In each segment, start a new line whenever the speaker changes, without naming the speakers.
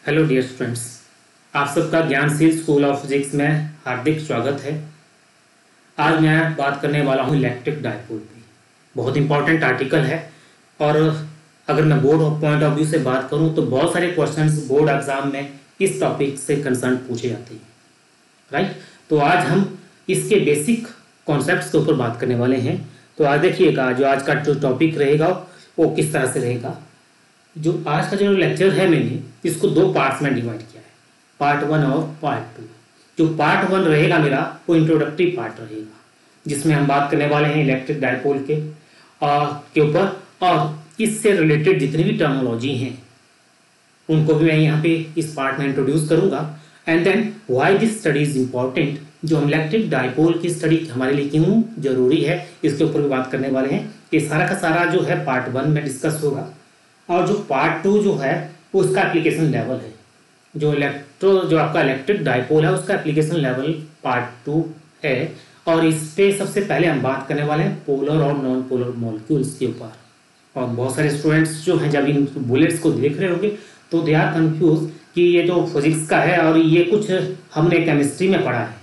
Hello dear students, आप सबका ज्ञानशील school of physics में हार्दिक स्वागत है। आज मैं बात करने वाला हूँ इलेक्ट्रिक डायपोल पे। बहुत इंपॉर्टेंट आर्टिकल है और अगर मैं बोर्ड पॉइंट ऑफ व्यू से बात करूँ तो बहुत सारे क्वेश्चंस बोर्ड एग्जाम में इस टॉपिक से कंसर्न पूछे जाते हैं, राइट। तो आज हम इसके बेसिक कॉन्सेप्ट्स के ऊपर बात करने वाले हैं। तो आज देखिएगा जो आज का जो टॉपिक रहेगा वो किस तरह से रहेगा। जो आज का जो लेक्चर है मैंने इसको दो पार्ट्स में डिवाइड किया है, पार्ट 1 और पार्ट 2। जो पार्ट 1 रहेगा मेरा वो इंट्रोडक्टरी पार्ट रहेगा, जिसमें हम बात करने वाले हैं इलेक्ट्रिक डायपोल के ऊपर और इससे रिलेटेड जितनी भी टर्मिनोलॉजी हैं उनको भी मैं यहाँ पे इस पार्ट में इंट्रोड्यूस करूँगा। And then why this study is important, जो हम इलेक्ट्रिक डायपोल की स्टडी हमारे लिए क्यों जरूरी है इसके ऊपर भी बात करने वाले हैं। ये सारा का सारा जो है पार्ट 1 में डिस्कस होगा और जो पार्ट 2 जो है उसका एप्लीकेशन लेवल है। जो आपका इलेक्ट्रिक डायपोल है उसका एप्लीकेशन लेवल पार्ट 2 है और इस पे सबसे पहले हम बात करने वाले हैं पोलर और नॉन पोलर मॉलिक्यूल्स के ऊपर। और बहुत सारे स्टूडेंट्स जो हैं जब इन बुलेट्स को देख रहे होंगे तो दे आर कंफ्यूज कि ये तो फिजिक्स का है और ये कुछ हमने केमिस्ट्री में पढ़ा है,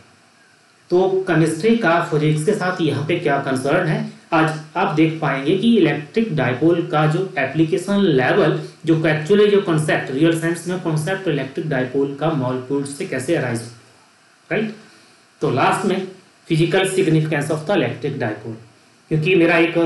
तो केमिस्ट्री का फिजिक्स के साथ यहाँ पे क्या कंसर्न है आज आप देख पाएंगे कि इलेक्ट्रिक डायपोल का जो एप्लीकेशन लेवल, जो एक्चुअली जो कॉन्सेप्ट रियल सेंस में कॉन्सेप्ट इलेक्ट्रिक डायपोल का मॉलिक्यूल्स से कैसे अराइज होता है, राइट। तो लास्ट में physical significance of the electric dipole, क्योंकि मेरा एक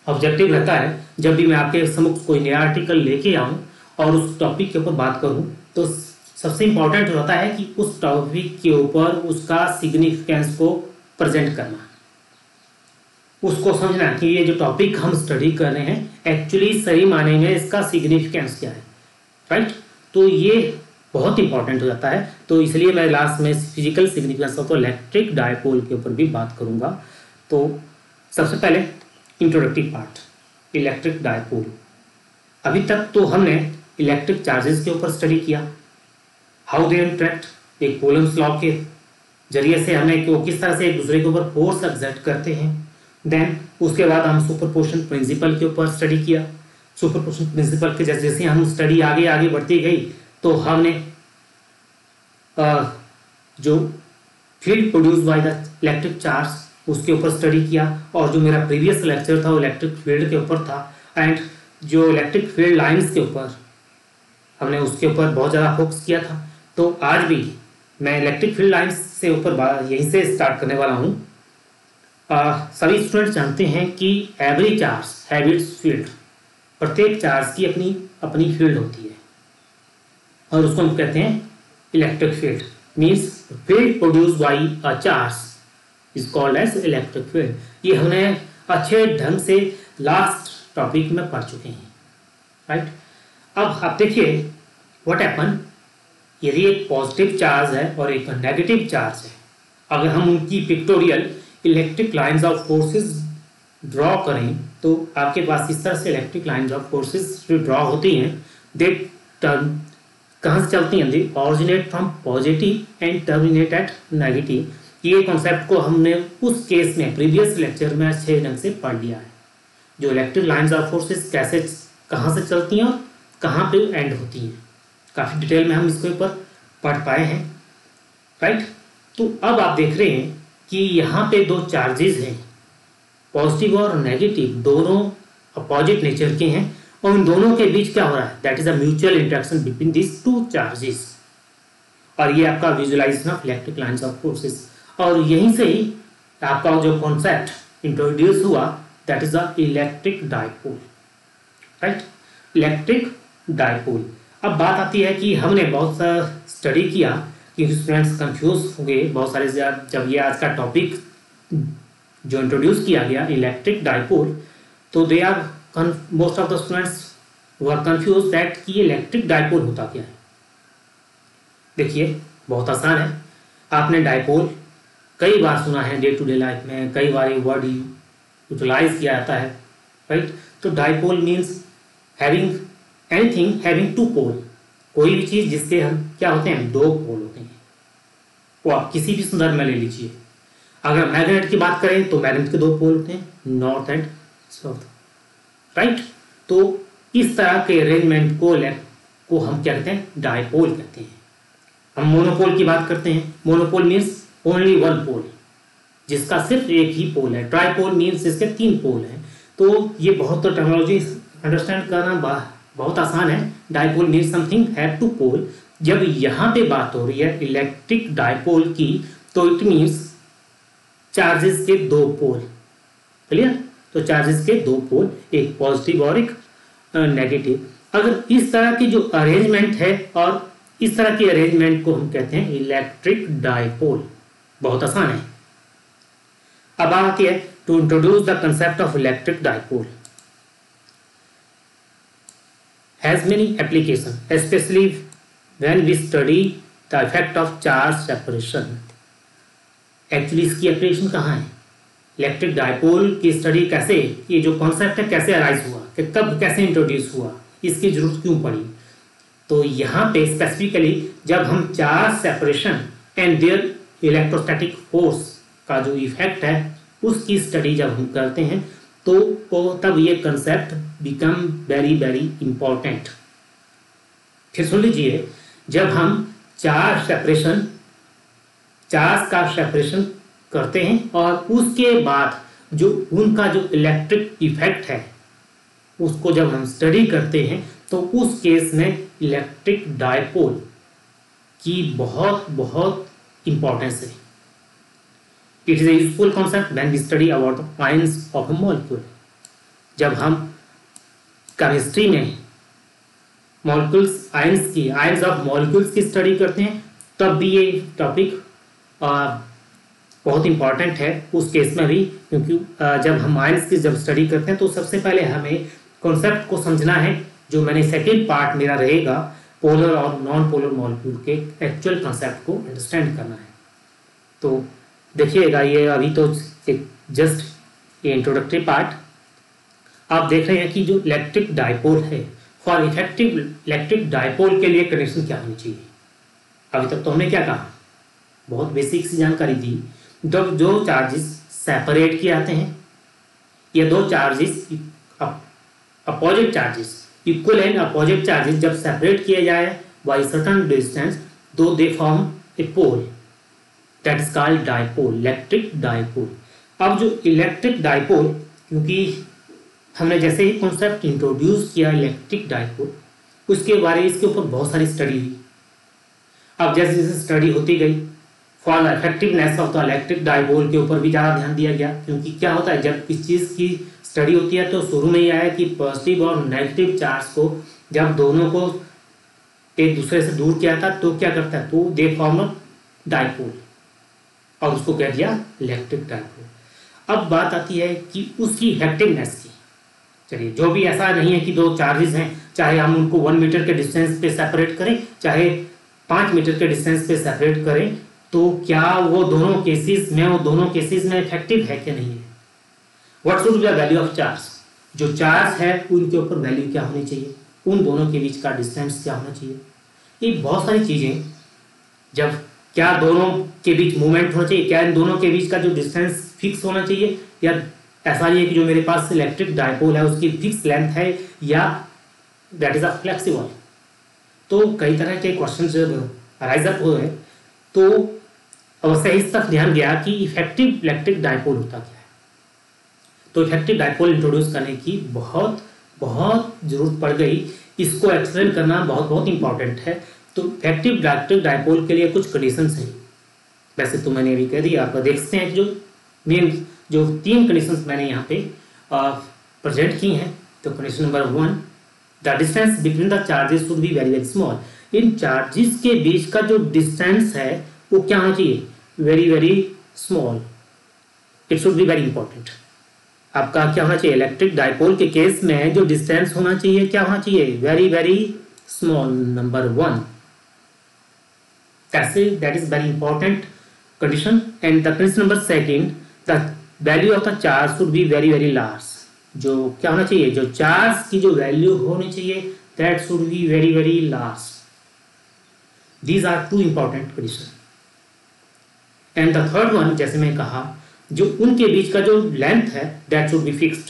ऑब्जेक्टिव रहता है जब भी मैं आपके सम्मुख कोई नया आर्टिकल लेके आऊँ और उस टॉपिक के ऊपर बात करूँ तो सबसे इंपॉर्टेंट होता है कि उस टॉपिक के ऊपर उसका सिग्निफिकेंस को प्रेजेंट करना, उसको समझना कि ये जो टॉपिक हम स्टडी कर रहे हैं एक्चुअली सही मायने में इसका सिग्निफिकेंस क्या है, राइट। तो ये बहुत इंपॉर्टेंट हो जाता है। तो इसलिए मैं लास्ट में physical significance of electric dipole के ऊपर भी बात करूंगा। तो सबसे पहले इंट्रोडक्टरी पार्ट, इलेक्ट्रिक डायपोल। अभी तक तो हमने इलेक्ट्रिक चार्जेस के ऊपर स्टडी किया, हाउ दे इंटरेक्ट, एक कूलम्ब्स लॉ के जरिए से हमने किस तरह से एक दूसरे के ऊपर फोर्स एक्सर्ट करते हैं। देन उसके बाद हम सुपरपोजिशन प्रिंसिपल के ऊपर स्टडी किया। सुपरपोजिशन प्रिंसिपल के जैसे जैसे हम स्टडी आगे बढ़ती गई तो हमने जो field produce by the electric charge उसके ऊपर स्टडी किया और जो मेरा प्रीवियस लेक्चर था वो इलेक्ट्रिक फील्ड के ऊपर था एंड जो इलेक्ट्रिक फील्ड लाइंस के ऊपर हमने उसके ऊपर बहुत ज़्यादा फोकस किया था। तो आज भी मैं इलेक्ट्रिक फील्ड लाइंस से ऊपर यहीं से स्टार्ट करने वाला हूँ। सभी स्टूडेंट्स जानते हैं कि every charge have it's field, प्रत्येक चार्ज की अपनी अपनी फील्ड होती है और उसको हम कहते हैं electric field. Means field produce by a charge is called as electric field. ये हमने अच्छे ढंग से लास्ट टॉपिक में पढ़ चुके हैं, राइट। अब आप देखिए व्हाट हैपन, यदि एक पॉजिटिव चार्ज है और एक नेगेटिव चार्ज है, अगर हम उनकी pictorial electric lines of forces draw करें तो आपके पास इस तरह से इलेक्ट्रिक लाइंस ऑफ फोर्सेस जो ड्रॉ होती हैं दे टर्न कहाँ से चलती हैं, they originate from positive and terminate at negative. ये कॉन्सेप्ट को हमने उस केस में प्रीवियस लेक्चर में अच्छे ढंग से पढ़ लिया है, जो इलेक्ट्रिक लाइंस ऑफ फोर्सेस कैसे कहाँ से चलती हैं और कहाँ पे एंड होती हैं, काफ़ी डिटेल में हम इसके ऊपर पढ़ पाए हैं, राइट। तो अब आप देख रहे हैं कि यहाँ पे दो चार्जेस हैं, पॉजिटिव और नेगेटिव, दोनों अपोजिट नेचर के हैं और उन दोनों के बीच क्या हो रहा है, that is a mutual interaction between this two charges. और ये आपका visualization of electric lines of forces, और यहीं से ही आपका जो कॉन्सेप्ट इंट्रोड्यूस हुआ that is the electric dipole, right, electric dipole. अब बात आती है कि हमने बहुत सा स्टडी किया कि स्टूडेंट्स कंफ्यूज हो गए बहुत सारे, जब ये आज का टॉपिक जो इंट्रोड्यूस किया गया इलेक्ट्रिक डायपोल, तो they are most of the students were confuse that कि ये इलेक्ट्रिक डायपोल होता क्या है। देखिए बहुत आसान है, आपने डायपोल कई बार सुना है डे टू डे लाइफ में, कई बार ये वर्ड यूटिलाइज किया जाता है, राइट। तो dipole means having anything having two pole, कोई भी चीज़ जिसके हम क्या होते हैं, दो पोल होते हैं। वो आप किसी भी संदर्भ में ले लीजिए, अगर मैग्नेट की बात करें तो मैग्नेट के दो पोल होते हैं, नॉर्थ एंड साउथ, राइट। तो इस तरह के अरेंजमेंट को हम क्या कहते हैं, डायपोल कहते हैं। हम मोनोपोल की बात करते हैं, मोनोपोल मीन्स ओनली वन पोल, जिसका सिर्फ एक ही पोल है। ट्राइपोल मीन्स इसके 3 पोल हैं। तो ये बहुत तो टेक्नोलॉजी अंडरस्टैंड करना बहुत आसान है। डायपोल मीन्स समथिंग हैव 2 पोल। जब यहाँ पे बात हो रही है इलेक्ट्रिक डायपोल की, तो इट मीन्स चार्जेस के 2 पोल। क्लियर? तो चार्जेस के 2 पोल, एक पॉजिटिव और एक नेगेटिव। अगर इस तरह की जो अरेंजमेंट है, और इस तरह की अरेंजमेंट को हम कहते हैं इलेक्ट्रिक डायपोल। बहुत आसान है। अब आती है to introduce the concept of electric dipole has many application, specially when we study the effect of charge separation. Actually इसकी एप्लीकेशन कहाँ है? इलेक्ट्रिक डायपोल की स्टडी कैसे, ये जो कॉन्सेप्ट है कैसे अराइज हुआ, कि कब कैसे इंट्रोड्यूस हुआ, इसकी जरूरत क्यों पड़ी? तो यहाँ पे स्पेसिफिकली जब हम charge separation and their electrostatic force का जो इफेक्ट है उसकी स्टडी जब हम करते हैं, तो तब ये concept become very very important. फिर सुन लीजिए, जब हम चार्ज का सेपरेशन करते हैं और उसके बाद जो उनका जो इलेक्ट्रिक इफेक्ट है उसको जब हम स्टडी करते हैं, तो उस केस में इलेक्ट्रिक डायपोल की बहुत बहुत इंपॉर्टेंस है। It is a useful concept when we study about the ions of a molecule. जब हम केमिस्ट्री में मॉलिक्यूल्स आयंस ऑफ मॉलिक्यूल्स की स्टडी करते हैं, तब भी ये टॉपिक बहुत इंपॉर्टेंट है उस केस में भी, क्योंकि जब हम आयंस की जब स्टडी करते हैं तो सबसे पहले हमें कॉन्सेप्ट को समझना है। जो मैंने सेकेंड पार्ट मेरा रहेगा, पोलर और नॉन पोलर मॉलिक्यूल के एक्चुअल कॉन्सेप्ट को अंडरस्टैंड करना है। तो देखिएगा, ये अभी तो जस्ट ये इंट्रोडक्टरी पार्ट आप देख रहे हैं कि जो इलेक्ट्रिक डायपोल है, फॉर इफेक्टिव इलेक्ट्रिक डायपोल के लिए कंडीशन क्या होनी चाहिए। अभी तक तो हमने क्या कहा, बहुत बेसिक सी जानकारी दी। जब जो चार्जेस सेपरेट किए जाते हैं, ये 2 charges opposite charges, equal and opposite charges जब सेपरेट किए जाए by certain distance, though they form a pole, that is called dipole, electric dipole. अब जो इलेक्ट्रिक डायपोल, क्योंकि हमने जैसे ही कॉन्सेप्ट इंट्रोड्यूस किया इलेक्ट्रिक डायपोल, उसके बारे इसके ऊपर बहुत सारी स्टडी हुई। अब जैसे जैसे स्टडी होती गई, for the effectiveness of the electric dipole के ऊपर भी ज़्यादा ध्यान दिया गया। क्योंकि क्या होता है, जब किसी चीज़ की स्टडी होती है तो शुरू में ही आया कि पॉजिटिव और नेगेटिव चार्ज को जब दोनों को एक दूसरे से दूर किया था तो क्या करता है, तो दे फॉर्म डायपोल, और उसको कह दिया इलेक्ट्रिक डायपोल। अब बात आती है कि उसकी इफेक्टिवनेस की। चलिए, जो भी ऐसा नहीं है कि 2 चार्जेस हैं, चाहे हम उनको 1 मीटर के डिस्टेंस पे सेपरेट करें, चाहे 5 मीटर के डिस्टेंस पे सेपरेट करें, तो क्या वो दोनों केसेस में इफेक्टिव है कि नहीं है। What should be the value of charge, जो चार्ज है उनके ऊपर वैल्यू क्या होनी चाहिए, उन दोनों के बीच का डिस्टेंस क्या होना चाहिए, ये बहुत सारी चीजें। जब क्या दोनों के बीच मूवमेंट होना चाहिए, क्या इन दोनों के बीच का जो डिस्टेंस फिक्स होना चाहिए, या ऐसा नहीं है कि जो मेरे पास इलेक्ट्रिक डायपोल है उसकी फिक्स लेंथ है, या दैट इज अ फ्लेक्सिबल। तो कई तरह के क्वेश्चन जब अराइज अप हुए, तो अवश्य इस तक ध्यान गया कि इफेक्टिव इलेक्ट्रिक डायपोल होता क्या है। तो इफेक्टिव डायपोल इंट्रोड्यूस करने की बहुत बहुत जरूरत पड़ गई। इसको एक्सप्लेन करना बहुत बहुत इंपॉर्टेंट है। तो इफेक्टिव इलेक्ट्रिक डायपोल के लिए कुछ कंडीशंस हैं। वैसे तो मैंने अभी कह दिया, आप देखते हैं जो मेन जो 3 कंडीशंस मैंने यहाँ पे प्रेजेंट की हैं। तो condition number 1, the distance between the charges should be very very small. In charges के बीच का जो डिस्टेंस है वो क्या होना चाहिए, very very small. It should be very important. आपका क्या होना चाहिए, इलेक्ट्रिक डायपोल के केस में जो डिस्टेंस होना चाहिए क्या होना चाहिए, very very small. Number 1, that is very important condition. And the condition number 2, the value of the charge should be very very large. जो क्या होना चाहिए, जो चार्ज की जो वैल्यू होनी चाहिए, that should be very very large. These are 2 important condition. And the third one, जैसे मैं कहा, जो उनके बीच का जो लेंथ है दैट शुड बी फिक्स्ड।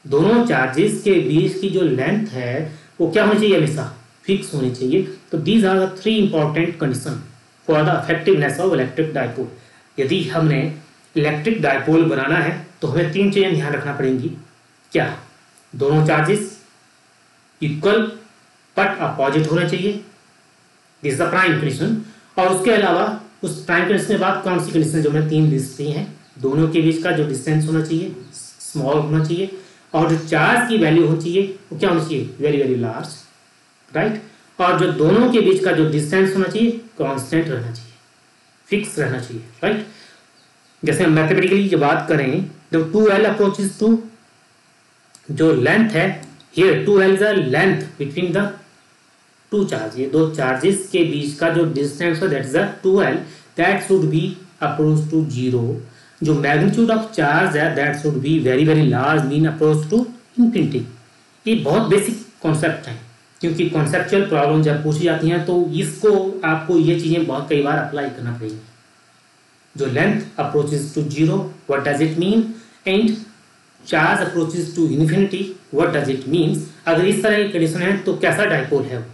दोनों चार्जेस के बीच की जो लेंथ है वो क्या होनी चाहिए, हमेशा फिक्स होनी चाहिए। तो these are the 3 important condition for the effectiveness of electric dipole. यदि हमने इलेक्ट्रिक डाइपोल बनाना है तो हमें 3 चीजें ध्यान रखना पड़ेंगी। क्या? दोनों चार्जेस इक्वल बट अपोजिट होना चाहिए, this is the prime condition. और उसके अलावा उस प्राइम कंडीशन के बाद कौन सी कंडीशन जो मैंने 3 लिस्ट की हैं, दोनों के बीच का जो डिस्टेंस होना चाहिए स्मॉल होना चाहिए, और जो चार्ज की वैल्यू होनी चाहिए वो क्या होनी चाहिए, वेरी वेरी लार्ज, राइट। और जो दोनों के बीच का जो डिस्टेंस होना चाहिए कांस्टेंट रहना चाहिए, फिक्स रहना चाहिए, राइट। जैसे हम मैथमेटिकली जो बात करें, जब 2L अप्रोचेस टू, जो लेंथ है here 2L is the length between the two charge, ये दो चार्जेस के बीच का जो डिस्टेंस है that is the 2L, that should be approach to 0। जो मैग्नीट्यूड ऑफ चार्ज है that should be very very large, mean approach to infinity. ये बहुत बेसिक कॉन्सेप्ट है, क्योंकि कॉन्सेप्चुअल प्रॉब्लम जब पूछी जाती हैं तो इसको आपको ये चीजें बहुत कई बार अप्लाई करना पड़ेगी। जो length approaches to 0, what does it mean, and charge approaches to infinity, what does it means. अगर इस तरह की कंडीशन है तो कैसा डाइपोल है वो,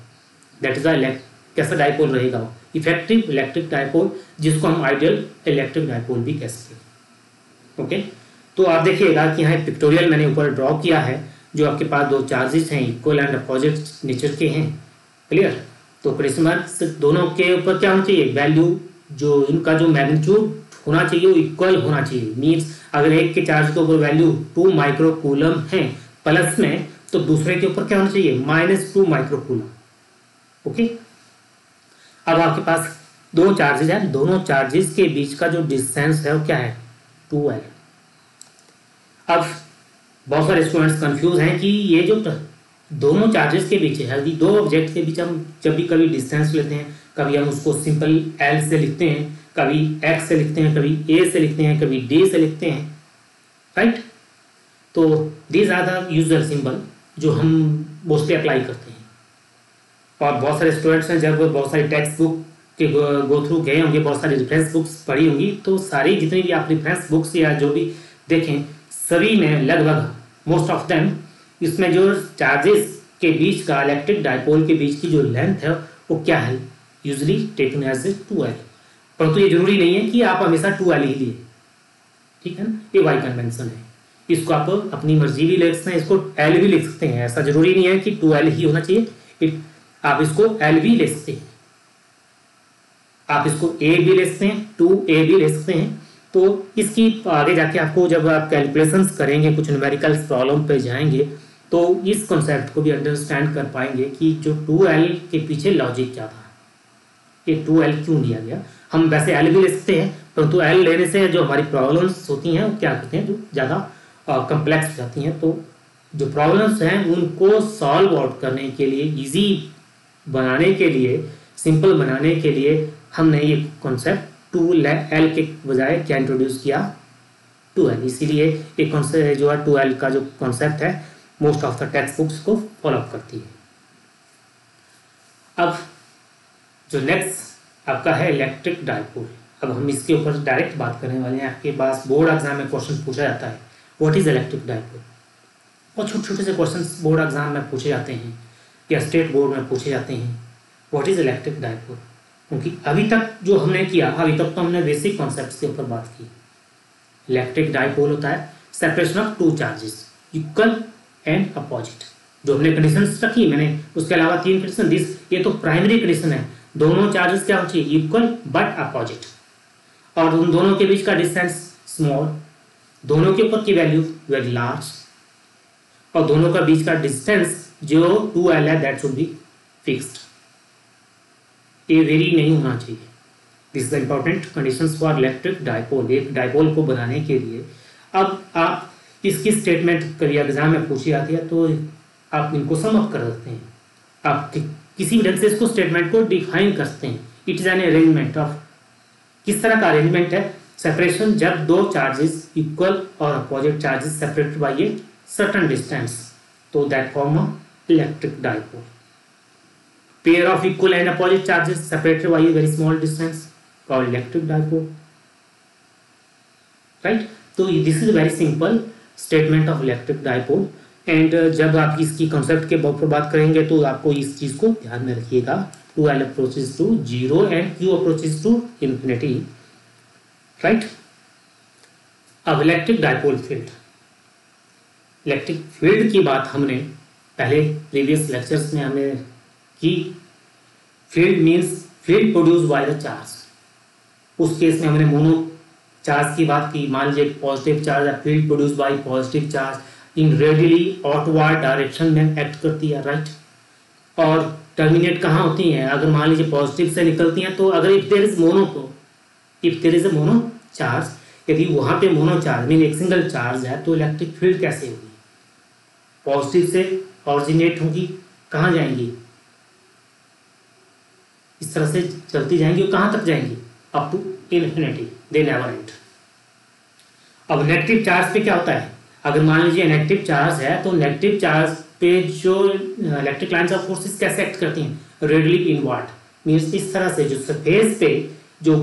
दैट इज द कैसा डाइपोल रहेगा वो, इफेक्टिव इलेक्ट्रिक डाइपोल, जिसको हम आइडियल इलेक्ट्रिक डाइपोल भी कह सकते हैं। ओके, तो आप देखिएगा कि यहाँ पिक्टोरियल मैंने ऊपर ड्रॉ किया है, जो आपके पास दो चार्जेस हैं इक्वल एंड अपोजिट नेचर के हैं, क्लियर। तो क्वेश्चन दोनों के ऊपर क्या होना चाहिए, वैल्यू, जो इनका जो मैग्नीट्यूड होना चाहिए वो इक्वल होना चाहिए। मीन्स अगर एक के चार्ज के ऊपर वैल्यू 2 माइक्रोकूलम है प्लस में, तो दूसरे के ऊपर क्या होना चाहिए, -2 माइक्रोकूलम। ओके, अब आपके पास दो चार्जेस हैं, दोनों चार्जेस के बीच का जो डिस्टेंस है वो क्या है, 2L। अब बहुत सारे स्टूडेंट्स कंफ्यूज हैं कि ये जो दोनों चार्जेस के बीच है, दो ऑब्जेक्ट के बीच हम जब भी कभी डिस्टेंस लेते हैं, कभी हम उसको सिंपल L से लिखते हैं, कभी X से लिखते हैं, कभी A से लिखते हैं, कभी D से लिखते हैं, राइट। तो these are the usual symbol जो हम मोस्टली अप्लाई करते हैं। और बहुत सारे स्टूडेंट्स हैं, जब बहुत सारी टेक्स्ट बुक के गो थ्रू गए होंगे, बहुत सारी रेफरेंस बुक्स पढ़ी होंगी, तो सारी जितनी भी आप रेफरेंस बुक्स या जो भी देखें, सभी में लगभग मोस्ट ऑफ देम इसमें जो चार्जेस के बीच का, इलेक्ट्रिक डाइपोल के बीच की जो लेंथ है वो क्या है, यूजली टेकन एज 2L। परंतु ये जरूरी नहीं है कि आप हमेशा 2L ही लिए, ठीक है ना, ये वाई कन्वेंशन है। इसको आप अपनी मर्जी भी ले सकते हैं, इसको L भी लिख सकते हैं, ऐसा जरूरी नहीं है कि 2L ही होना चाहिए, आप इसको L भी ले सकते हैं, आप इसको A भी ले सकते हैं, 2A भी ले सकते हैं। तो इसकी आगे जाके आपको जब आप कैलकुलेशंस करेंगे, कुछ न्यूमेरिकल प्रॉब्लम पे जाएंगे, तो इस कॉन्सेप्ट को भी अंडरस्टैंड कर पाएंगे कि जो 2L के पीछे लॉजिक क्या था, ये 2L क्यों लिया गया। हम वैसे L भी ले सकते हैं, परंतु L लेने से जो हमारी प्रॉब्लम्स होती हैं वो क्या करते हैं, जो ज़्यादा कम्प्लेक्स हो जाती हैं। तो जो प्रॉब्लम्स हैं उनको सॉल्व आउट करने के लिए, ईजी बनाने के लिए, सिंपल बनाने के लिए हमने ये कॉन्सेप्ट 2L के बजाय क्या इंट्रोड्यूस किया, 2L। इसीलिए एक कॉन्सेप्ट जो है 2L का जो कॉन्सेप्ट है most of the text books को फॉलो करती है। अब जो नेक्स्ट आपका है इलेक्ट्रिक डाइपोल। अब हम इसके ऊपर डायरेक्ट बात करने वाले हैं। आपके पास बोर्ड एग्जाम में क्वेश्चन पूछा जाता है, व्हाट इज इलेक्ट्रिक डाइपोल। और छोटे छोटे से क्वेश्चन बोर्ड एग्जाम में पूछे जाते हैं या स्टेट बोर्ड में पूछे जाते हैं, व्हाट इज इलेक्ट्रिक डाइपोल। क्योंकि अभी तक जो हमने किया, अभी तक तो हमने बेसिक कॉन्सेप्ट्स के ऊपर बात की। इलेक्ट्रिक डाइपोल होता है separation of two charges equal and opposite, जो हमने कंडीशंस रखी मैंने, उसके अलावा 3 कंडीशन, दिस ये तो प्राइमरी कंडीशन है, दोनों चार्जेस क्या होना चाहिए, इक्वल बट अपोजिट, और उन दोनों के बीच का डिस्टेंस स्मॉल, दोनों के ऊपर की वैल्यू वेरी लार्ज, और दोनों का बीच का डिस्टेंस जो 2L है दैट शुड बी फिक्स्ड, ये वेरी नहीं होना चाहिए। This is the important conditions for electric dipole, एक डाइपोल को बनाने के लिए। अब आप इसकी स्टेटमेंट कभी एग्जाम में पूछी जाती है तो आप इनको सम अप कर सकते हैं, आप किसी भी ढंग से इसको स्टेटमेंट को डिफाइन कर सकते हैं। It is an arrangement of, किस तरह का अरेंजमेंट है, सेपरेशन जब दो चार्जेस इक्वल और opposite charges separated by a certain distance, तो that form a electric dipole. Pair of equal and opposite charges separated by a very small distance called electric dipole, right? So this is a very simple statement of electric dipole. And जब आप इसकी concept के ऊपर बात करेंगे तो आपको इस चीज़ को ध्यान में रखिएगा, two L approaches to zero and Q approaches to infinity, right. अब electric dipole field, electric field की बात हमने पहले प्रीवियस लेक्चर्स में हमने की। Field means field produce by the charge. उस केस में हमने मोनो चार्ज की बात की। मान लीजिए पॉजिटिव चार्ज है, field produce by positive charge in radially outward direction में एक्ट करती है, राइट। और टर्मिनेट कहाँ होती हैं? अगर मान लीजिए पॉजिटिव से निकलती हैं तो अगर if there is a mono charge, यदि वहाँ पे मोनो चार्ज मीन एक सिंगल चार्ज है तो इलेक्ट्रिक फील्ड कैसे होगी? पॉजिटिव से ऑरिजिनेट होगी, कहाँ जाएंगी? इस तरह से चलती जाएंगी और कहाँ तक जाएंगी? Up to infinity, they never end. अब नेगेटिव चार्ज पे क्या होता है? अगर मान लीजिए नेगेटिव चार्ज है तो नेगेटिव चार्ज पे जो इलेक्ट्रिक लाइंस ऑफ फोर्सेस कैसे एक्ट करती हैं? रेडियली इनवर्ड, मीन्स इस तरह से जो सरफेस पे जो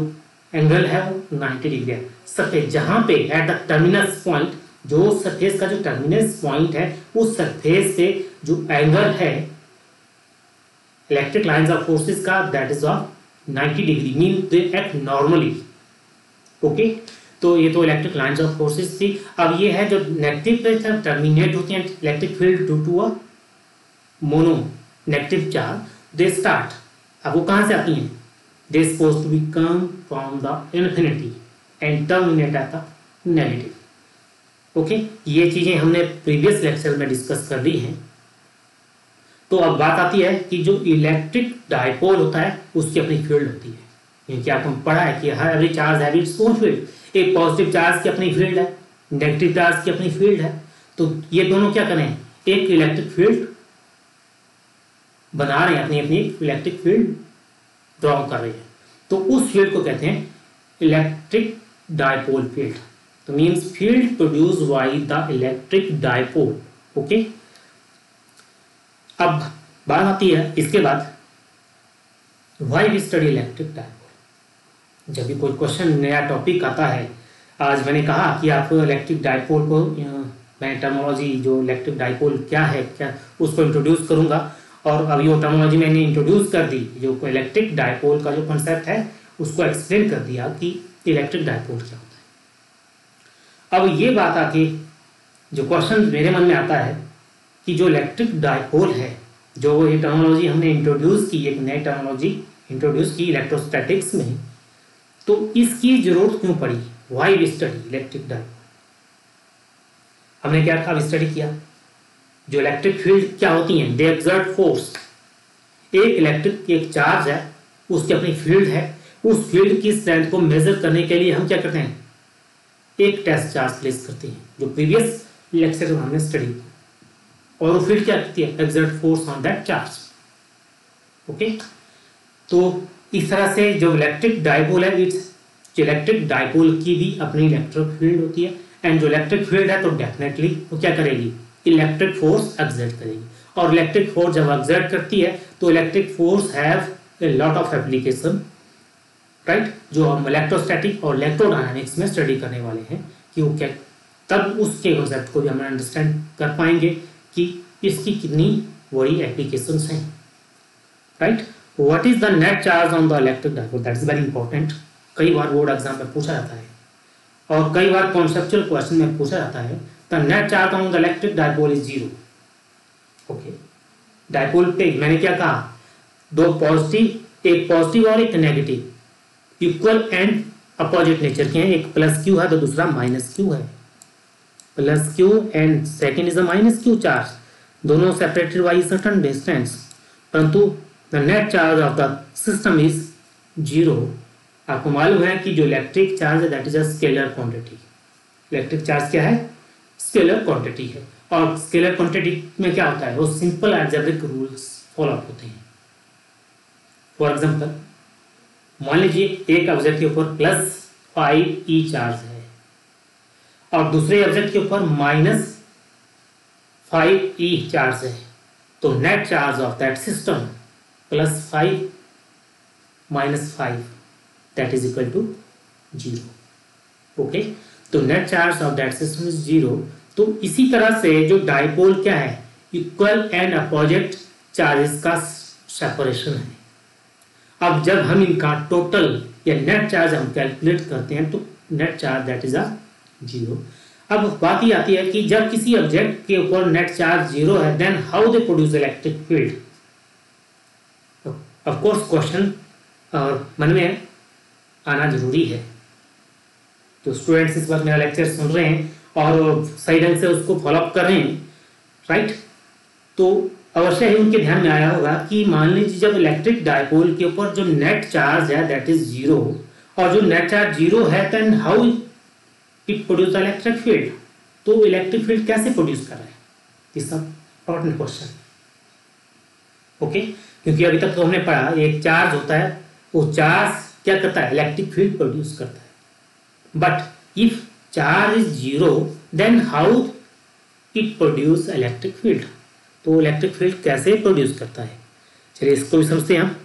एंगल है वो 90 डिग्री है। सरफेस जहाँ पे एट द टर्मिनस पॉइंट, जो सरफेस का जो टर्मिनस पॉइंट है उस सरफेस पे जो एंगल है इलेक्ट्रिक लाइंस ऑफ फोर्सेस का, that is of 90 degree, mean they act normally. Okay, तो ये तो इलेक्ट्रिक लाइंस ऑफ फोर्सेस थी। अब ये है जो नेगेटिव पे टर्मिनेट होती हैं electric field due to a mono negative charge, they start. अब वो कहाँ से आती हैं? They suppose to be come from the infinity and terminate at the negative. Okay, ये चीजें हमने प्रीवियस लेक्चर में डिस्कस कर ली हैं। तो अब बात आती है कि जो इलेक्ट्रिक डाइपोल होता है उसकी अपनी फील्ड होती है, क्योंकि आपको पढ़ा है कि हर every charge have its own field. एक पॉजिटिव चार्ज की अपनी फील्ड है, नेगेटिव चार्ज की अपनी फील्ड है। तो ये दोनों क्या करें? एक इलेक्ट्रिक फील्ड बना रहे हैं, अपनी अपनी इलेक्ट्रिक फील्ड ड्रॉ कर रहे हैं। तो उस फील्ड को कहते हैं इलेक्ट्रिक डाइपोल फील्ड। तो means field produce by the electric dipole. Okay, अब बात आती है इसके बाद why we study electric dipole. जब भी कोई क्वेश्चन नया टॉपिक आता है, आज मैंने कहा कि आप इलेक्ट्रिक डाइपोल को, मैं टर्मोलॉजी जो इलेक्ट्रिक डाइपोल क्या है क्या उसको इंट्रोड्यूस करूंगा। और अब ये टर्मोलॉजी मैंने इंट्रोड्यूस कर दी, जो इलेक्ट्रिक डाइपोल का जो कॉन्सेप्ट है उसको एक्सप्लेन कर दिया कि इलेक्ट्रिक डाइपोल क्या होता है। अब ये बात आके जो क्वेश्चन मेरे मन में आता है कि जो इलेक्ट्रिक डाइपोल है, जो ये टर्मोलॉजी हमने इंट्रोड्यूस की, एक नई टर्मोलॉजी इंट्रोड्यूस की इलेक्ट्रोस्टैटिक्स में, तो इसकी जरूरत क्यों पड़ी? Why we study electric dipole. हमने क्या था स्टडी किया, जो इलेक्ट्रिक फील्ड क्या होती हैं? दे एक्सर्ट फोर्स। एक इलेक्ट्रिक एक चार्ज है, उसकी अपनी फील्ड है। उस फील्ड की स्ट्रेंथ को मेजर करने के लिए हम क्या करते हैं? एक टेस्ट चार्ज प्लेस करते हैं, जो प्रीवियस लेक्चर में हमने स्टडी किया। और वो फील्ड क्या करती है? Exert force on that charge. Okay, तो इस तरह से जो इलेक्ट्रिक डाइपोल है, इट्स इलेक्ट्रिक डाइपोल की भी अपनी इलेक्ट्रिक फील्ड होती है। एंड जो इलेक्ट्रिक फील्ड है तो डेफिनेटली वो क्या करेगी? इलेक्ट्रिक फोर्स एक्सर्ट करेगी। और इलेक्ट्रिक फोर्स जब एक्सर्ट करती है तो electric force have a lot of application, right, जो हम इलेक्ट्रोस्टैटिक और इलेक्ट्रोडायनामिक्स में स्टडी करने वाले हैं कि वो क्या, तब उसके कॉन्सेप्ट को भी हम अंडरस्टैंड कर पाएंगे कि इसकी कितनी बड़ी एप्लीकेशंस हैं, right. What is the net charge on the electric dipole? That is very important. कई बार बोर्ड एग्जाम में पूछा जाता है और कई बार कॉन्सेप्चुअल क्वेश्चन में पूछा जाता है। The net charge on the electric dipole is 0। Okay, dipole पे मैंने क्या कहा? दो पॉजिटिव, एक पॉजिटिव और एक negative, equal and opposite nature के हैं। एक प्लस क्यू है तो दूसरा माइनस क्यू है। Plus Q and second is a minus Q charge, दोनों सेपरेटेड बाई सर्टेन डिस्टेंस, परंतु the net charge of the system is 0। आपको मालूम है कि जो इलेक्ट्रिक चार्ज है that is a scalar quantity. Electric charge क्या है? स्केलर क्वांटिटी है। और स्केलर क्वांटिटी में क्या होता है? वो सिंपल अलजेब्रिक रूल्स फॉलो होते हैं। फॉर एग्जांपल, मान लीजिए एक ऑब्जेक्ट के ऊपर +5e चार्ज है और दूसरे ऑब्जेक्ट के ऊपर -5e चार्ज है, तो net charge of that system +5 - 5 that is equal to 0। Okay, तो net charge of that system is 0। तो इसी तरह से जो डाइपोल क्या है, इक्वल एंड अपोजिट चार्जेस का सेपरेशन है। अब जब हम इनका टोटल या नेट चार्ज हम कैलकुलेट करते हैं तो नेट चार्ज दैट इज अ 0। अब बात ये आती है कि जब किसी ऑब्जेक्ट के ऊपर नेट चार्ज 0 है, then how they produce electric field. Of course question और मन में आना जरूरी है। तो स्टूडेंट्स इस बार मेरा लेक्चर सुन रहे हैं और सही ढंग से उसको फॉलोअप कर रहे हैं, राइट। तो अवश्य ही उनके ध्यान में आया होगा कि मान लीजिए जब इलेक्ट्रिक डाइपोल के ऊपर जो नेट चार्ज है दैट इज 0 और जो नेट चार्ज 0 है, then how it produce electric field. तो इलेक्ट्रिक फील्ड कैसे प्रोड्यूस कर रहा है, दिस इंपॉर्टेंट क्वेश्चन। ओके, क्योंकि अभी तक तो हमने पढ़ा एक चार्ज होता है, वो चार्ज क्या करता है, इलेक्ट्रिक फील्ड प्रोड्यूस करता है। But if charge is 0 then how it produce electric field. तो इलेक्ट्रिक फील्ड कैसे प्रोड्यूस करता है, चलिए इसको भी समझते हैं हम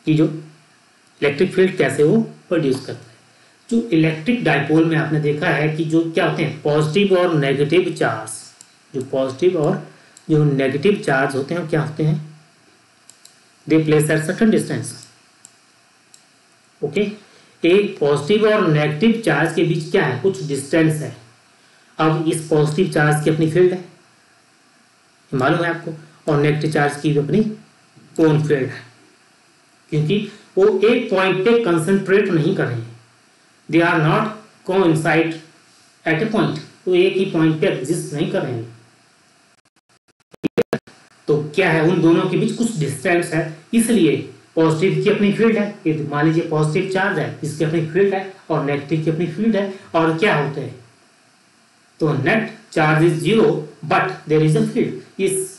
कि जो इलेक्ट्रिक फील्ड कैसे वो प्रोड्यूस करता है। जो इलेक्ट्रिक डाइपोल में आपने देखा है कि जो क्या होते हैं पॉजिटिव और नेगेटिव चार्ज, जो पॉजिटिव और जो नेगेटिव चार्ज होते हैं क्या होते हैं, दे place at certain distance. Okay, एक पॉजिटिव और नेगेटिव चार्ज के बीच क्या है, कुछ डिस्टेंस है। अब इस पॉजिटिव चार्ज की अपनी फील्ड है, मालूम है आपको, और नेगेटिव चार्ज की अपनी ओन फील्ड है, क्योंकि वो एक पॉइंट पे कंसंट्रेट नहीं कर रहे हैं, they are not coincide at a point, तो एक ही पॉइंट पे एग्जिस्ट नहीं कर रहे हैं। तो क्या है, उन दोनों के बीच कुछ डिस्टेंस है, इसलिए पॉजिटिव की अपनी फील्ड है, मान लीजिए पॉजिटिव चार्ज है इसकी अपनी फील्ड है और नेगेटिव की अपनी फील्ड है, और क्या होते हैं, तो net charge is 0 but there is a field.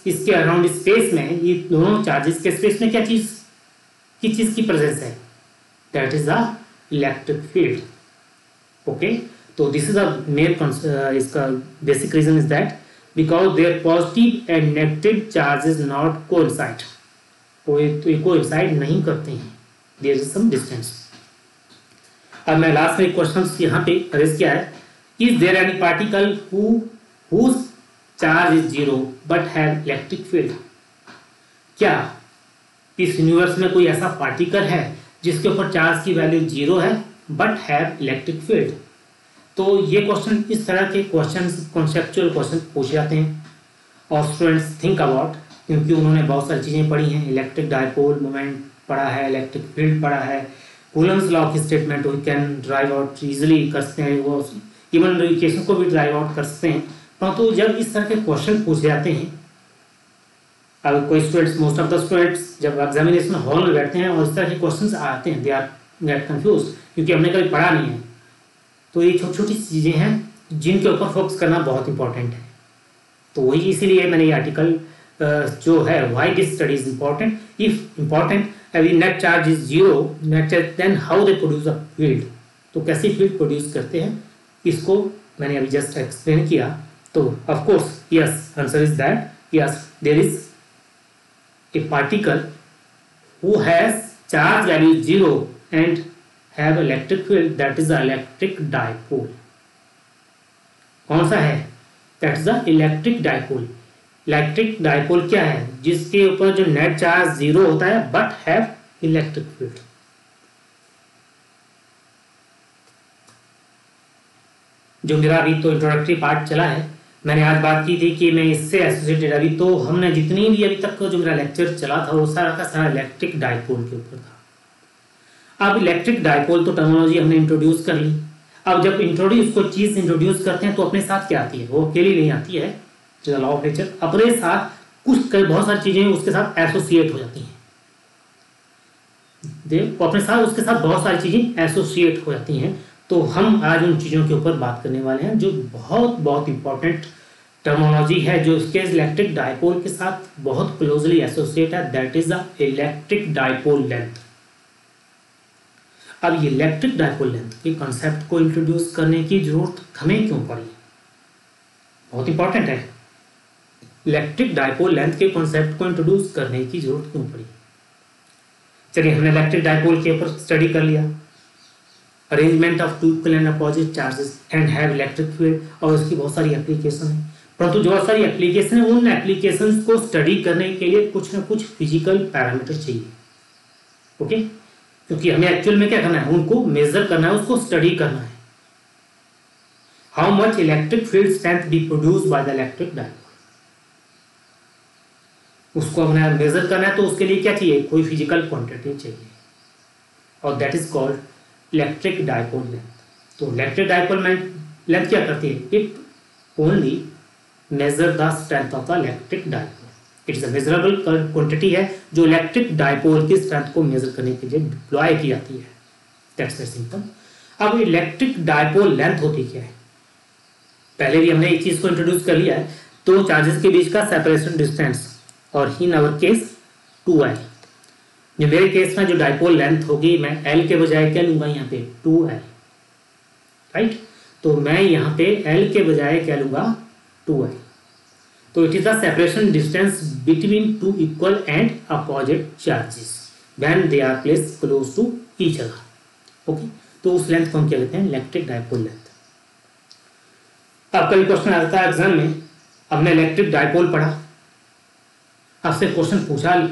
इसके अराउंड स्पेस में, ये दोनों चार्जेस के स्पेस में क्या चीज की प्रेजेंस है, that is the electric field. Okay, तो दिस इज द मेन इसका basic reason is that because there positive and negative charges not coincide, तो ये कोइंसाइड नहीं करते हैं, देयर इज सम डिस्टेंस। अब मैं लास्ट में एक क्वेश्चन यहाँ पे रेज किया है, is there any particle whose charge is 0 but have electric field। क्या इस यूनिवर्स में कोई ऐसा पार्टिकल है जिसके ऊपर चार्ज की वैल्यू 0 है बट हैव इलेक्ट्रिक फील्ड। तो ये क्वेश्चन, इस तरह के क्वेश्चन कॉन्सेप्चुअल क्वेश्चन पूछे जाते हैं और स्टूडेंट्स थिंक अबाउट, क्योंकि उन्होंने बहुत सारी चीज़ें पढ़ी हैं, इलेक्ट्रिक डाइपोल मोमेंट पढ़ा है, इलेक्ट्रिक फील्ड पढ़ा है, कूलम्स लॉ की statement we can drive out easily कर सकते हैं, वो इवन इक्वेशन को भी ड्राइव आउट कर सकते हैं। तो जब इस तरह के क्वेश्चन पूछे जाते हैं, अब कोई students, most of the students जब एग्जामिनेशन हॉल में बैठते हैं और इस तरह के क्वेश्चंस आते हैं, दे आर गेट कंफ्यूज, क्योंकि हमने कभी पढ़ा नहीं है। तो ये छोटी छोटी चीज़ें हैं जिनके ऊपर फोकस करना बहुत इंपॉर्टेंट है। तो वही इसीलिए मैंने ये आर्टिकल जो है why this study is important, if important net charge is 0 net charge then how they produce a field. तो कैसे फील्ड प्रोड्यूस करते हैं, इसको मैंने अभी जस्ट एक्सप्लेन किया। तो of course yes, answer is that yes, there is a particle who has charge value 0 and have electric field, that is the electric dipole। कौन सा है, that is the electric dipole। Electric dipole क्या है, जिसके ऊपर जो net charge 0 होता है बट हैव इलेक्ट्रिक फील्ड। जो मेरा अभी तो इंट्रोडक्टरी पार्ट चला है, मैंने आज बात की थी कि मैं इससे एसोसिएटेड, अभी तो हमने जितनी भी अभी तक जो मेरा लेक्चर चला था वो सारा का सारा इलेक्ट्रिक डाइपोल के ऊपर था। अब इलेक्ट्रिक डाइपोल तो टर्मिनोलॉजी हमने इंट्रोड्यूस कर ली। अब जब कोई चीज़ इंट्रोड्यूस करते हैं तो अपने साथ क्या आती है, वो अकेली नहीं आती है, जो लॉ ऑफ नेचर अपने साथ बहुत सारी चीज़ें उसके साथ एसोसिएट हो जाती हैं। अपने साथ उसके साथ बहुत सारी चीज़ें एसोसिएट हो जाती हैं। तो हम आज उन चीज़ों के ऊपर बात करने वाले हैं जो बहुत बहुत इंपॉर्टेंट टर्मिनोलॉजी है, जो इसके इलेक्ट्रिक डाइपोल के साथ बहुत क्लोजली एसोसिएट है, that is the electric dipole length. अब ये इलेक्ट्रिक डाइपोल लेंथ के कॉन्सेप्ट को इंट्रोड्यूस करने की जरूरत हमें क्यों पड़ी, बहुत इंपॉर्टेंट है। इलेक्ट्रिक डाइपोल लेंथ के कॉन्सेप्ट को इंट्रोड्यूस करने की जरूरत क्यों पड़ी। चलिए, हमने इलेक्ट्रिक डाइपोल के ऊपर स्टडी कर लिया। Arrangement of two equal and opposite charges and have electric field, और इसकी बहुत सारी एप्लीकेशन है। परंतु जो बहुत सारी एप्लीकेशन है उन एप्लीकेशन को स्टडी करने के लिए कुछ ना कुछ फिजिकल पैरामीटर चाहिए। ओके, क्योंकि हमें एक्चुअल में क्या करना है, उनको मेजर करना है, उसको स्टडी करना है। How much electric field strength B produce by the electric dipole, उसको हमने मेजर करना है, तो उसके लिए क्या चाहिए, कोई फिजिकल क्वांटिटी चाहिए, और that is called electric dipole length. तो इलेक्ट्रिक डायपोल लेंथ क्या करती है, it only major the strength of the electric dipole. It is a measurable quantity है जो इलेक्ट्रिक डायपोल की स्ट्रेंथ को मेजर करने के लिए डिप्लॉय की जाती है। That's very simple. अब इलेक्ट्रिक डायपोल लेंथ होती क्या है, पहले भी हमने एक चीज को इंट्रोड्यूस कर लिया है, तो चार्जेस के बीच का सेपरेशन डिस्टेंस, और इन आवर केस 2L। जो मेरे केस में जो डायपोल लेंथ होगी, मैं L के बजाय क्या लूंगा यहाँ पे 2L, राइट। तो मैं यहाँ पे L के बजाय क्या लूंगा 2L। तो it is the separation distance between two equal and opposite charges when they are placed close to each other. Okay, तो उस लेंथ को हम क्या कहते हैं, इलेक्ट्रिक डायपोल लेंथ। अब कई क्वेश्चन आता है एग्जाम में, हमने इलेक्ट्रिक डायपोल पढ़ा, आपसे क्वेश्चन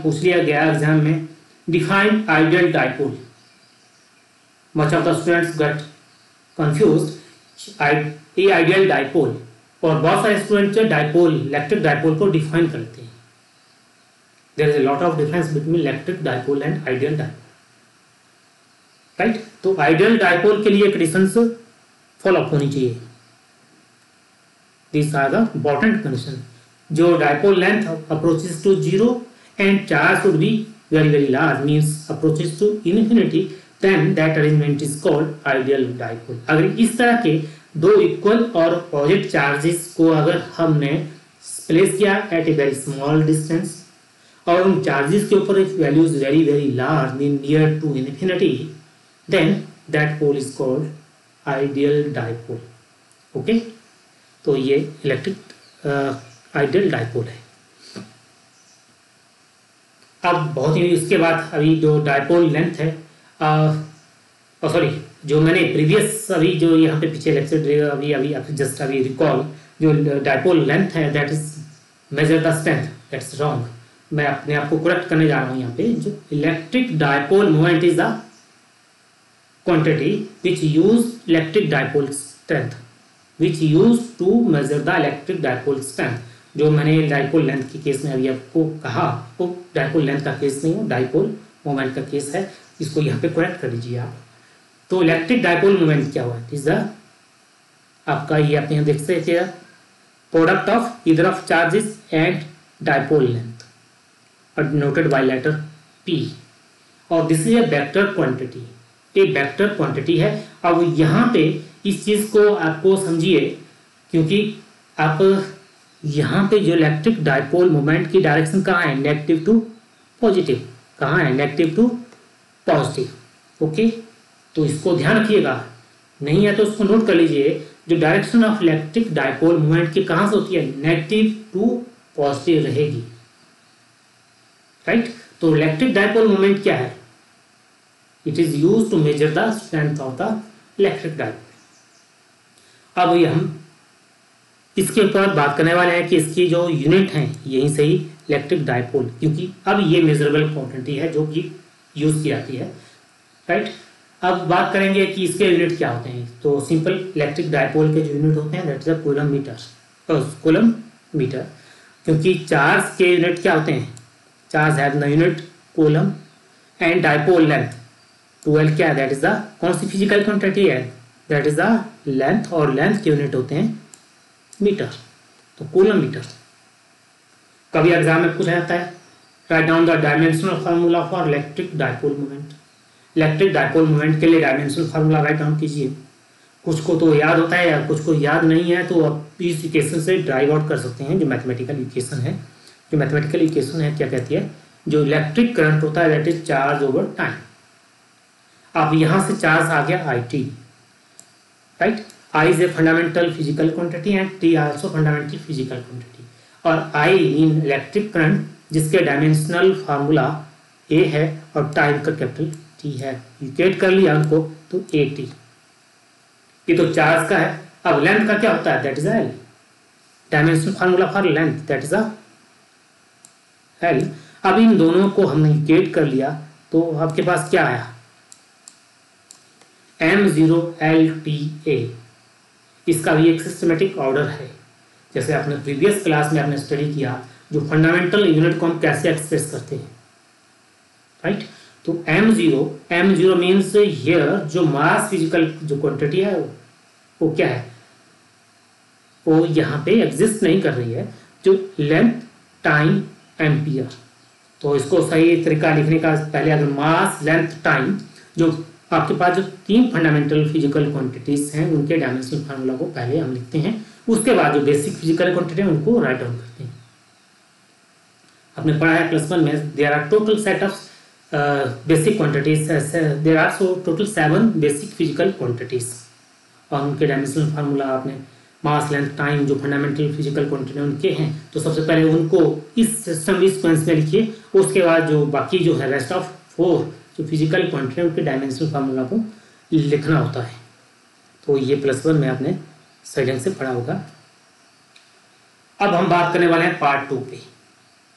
पूछ लिया गया एग्जाम में, define ideal dipole. Much of the students get confused a ideal dipole, और बहुत सारे स्टूडेंट्स जो डायपोल इलेक्ट्रिक डायपोल को डिफाइन करते हैं। There is a lot of difference between electric dipole and ideal dipole, right. तो ideal dipole के लिए कंडीशंस फॉलो अप होनी चाहिए। These are the important conditions. जो dipole length approaches to zero and charge would be very very large, means approaches to infinity, then that arrangement is called ideal dipole. अगर इस तरह के दो equal और opposite charges को अगर हमने प्लेस किया at a very small distance, और उन चार्जेस के ऊपर values very very large mean near to infinity, then that pole is called ideal dipole. Okay, तो ये इलेक्ट्रिक आइडियल डायपोल है। अब बहुत ही इसके बाद अभी जो डायपोल लेंथ है, सॉरी, जो मैंने प्रीवियस अभी जो यहाँ पे पीछे लेक्चर अभी जस्ट अभी रिकॉल, जो डायपोल लेंथ है that is major the strength, that's wrong. मैं अपने आप को करेक्ट करने जा रहा हूँ यहाँ पे। जो electric dipole moment is the quantity which use electric dipole strength which used to measure the electric dipole strength। जो मैंने डायपोल लेंथ के केस में अभी आपको कहा, वो डायपोल लेंथ का केस नहीं है, डायपोल मोमेंट का केस है, इसको यहाँ पे करेक्ट कर दीजिए आप। तो इलेक्ट्रिक डायपोल मोमेंट क्या हुआ, इज द आपका ये आप यहाँ देख सकते हैं product of either of charges and dipole length और नोटेड बाय लेटर P, और this is a vector quantity, एक वेक्टर क्वांटिटी है। अब यहाँ पे इस चीज को आपको समझिए, क्योंकि आप यहाँ पे जो इलेक्ट्रिक डायपोल मोमेंट की डायरेक्शन कहाँ है, नेगेटिव टू पॉजिटिव, कहाँ है, नेगेटिव टू पॉजिटिव। ओके, तो इसको ध्यान रखिएगा, नहीं है तो उसको नोट कर लीजिए। जो direction of electric dipole moment की कहाँ से होती है, नेगेटिव टू पॉजिटिव रहेगी, राइट। तो इलेक्ट्रिक डायपोल मोमेंट क्या है, it is used to measure the strength of the electric dipole. अब हम इसके ऊपर बात करने वाले हैं कि इसकी जो यूनिट है यहीं से ही इलेक्ट्रिक डायपोल, क्योंकि अब ये मेजरेबल क्वांटिटी है जो कि यूज की जाती है, राइट। अब बात करेंगे कि इसके यूनिट क्या होते हैं। तो सिंपल इलेक्ट्रिक डायपोल के जो यूनिट होते हैं that is a coulomb metre, coulomb metre, क्योंकि चार्ज के यूनिट क्या होते हैं, charge have the unit coulomb and dipole length 2L क्या है, दैट इज द कौन सी फिजिकल क्वांटिटी है, दैट इज द लेंथ, और लेंथ के यूनिट होते हैं मीटर, तो कूलम मीटर। कभी एग्जाम में पूछा जाता है write down the dimensional formula for electric dipole moment. Electric dipole moment के लिए डायमेंशनल फार्मूला राइट डाउन कीजिए। कुछ को तो याद होता है या कुछ को याद नहीं है, तो आप इस इक्वेशन से ड्राइव आउट कर सकते हैं। जो मैथमेटिकल इक्वेशन है, जो मैथमेटिकल इक्वेशन है क्या कहती है, जो इलेक्ट्रिक करंट होता है that is charge over time. अब यहाँ से चार्ज आ गया IT, right. I is a fundamental physical quantity and T also fundamental physical quantity, और I इन इलेक्ट्रिक करंट जिसके डायमेंशनल फार्मूला A है और टाइम का कैपिटल T है, इक्वेट कर लिया उनको तो AT, ये तो चार्ज का है। अब लेंथ का क्या होता है, that is L, dimensional formula for length that is L. अब इन दोनों को हमने इक्वेट कर लिया तो आपके पास क्या आया, M0LTA। इसका भी एक सिस्टमेटिक ऑर्डर है, जैसे आपने प्रीवियस क्लास में आपने स्टडी किया जो फंडामेंटल यूनिट को हम कैसे एक्सप्रेस करते हैं, राइट। तो M0 मीन्स हियर जो मास फिजिकल जो क्वांटिटी है वो क्या है, वो यहाँ पे एग्जिस्ट नहीं कर रही है, जो लेंथ टाइम एम्पियर। तो इसको सही तरीका लिखने का पहले अगर मास लेंथ टाइम, जो आपके पास जो 3 फंडामेंटल फिजिकल क्वांटिटीज हैं उनके डायमेंशनल फार्मूला को पहले हम लिखते हैं, उसके बाद जो बेसिक फिजिकल क्वांटिटी है उनको राइट डाउन करते हैं। आपने पढ़ा है +1 में there are total set of basic quantities, there are so total 7 basic physical quantities, और उनके डायमेंशनल फार्मूला आपने मास लेंथ टाइम जो फंडामेंटल फिजिकल क्वांटिटी उनके हैं, तो सबसे पहले उनको इस सिस्टम इस सीक्वेंस में लिखिए, उसके बाद जो बाकी जो है रेस्ट ऑफ 4 जो फिजिकल क्वांटिटी उनके डायमेंशनल फार्मूला को लिखना होता है। तो ये +1 में आपने सेकंड से पढ़ा होगा। अब हम बात करने वाले हैं पार्ट 2 पे।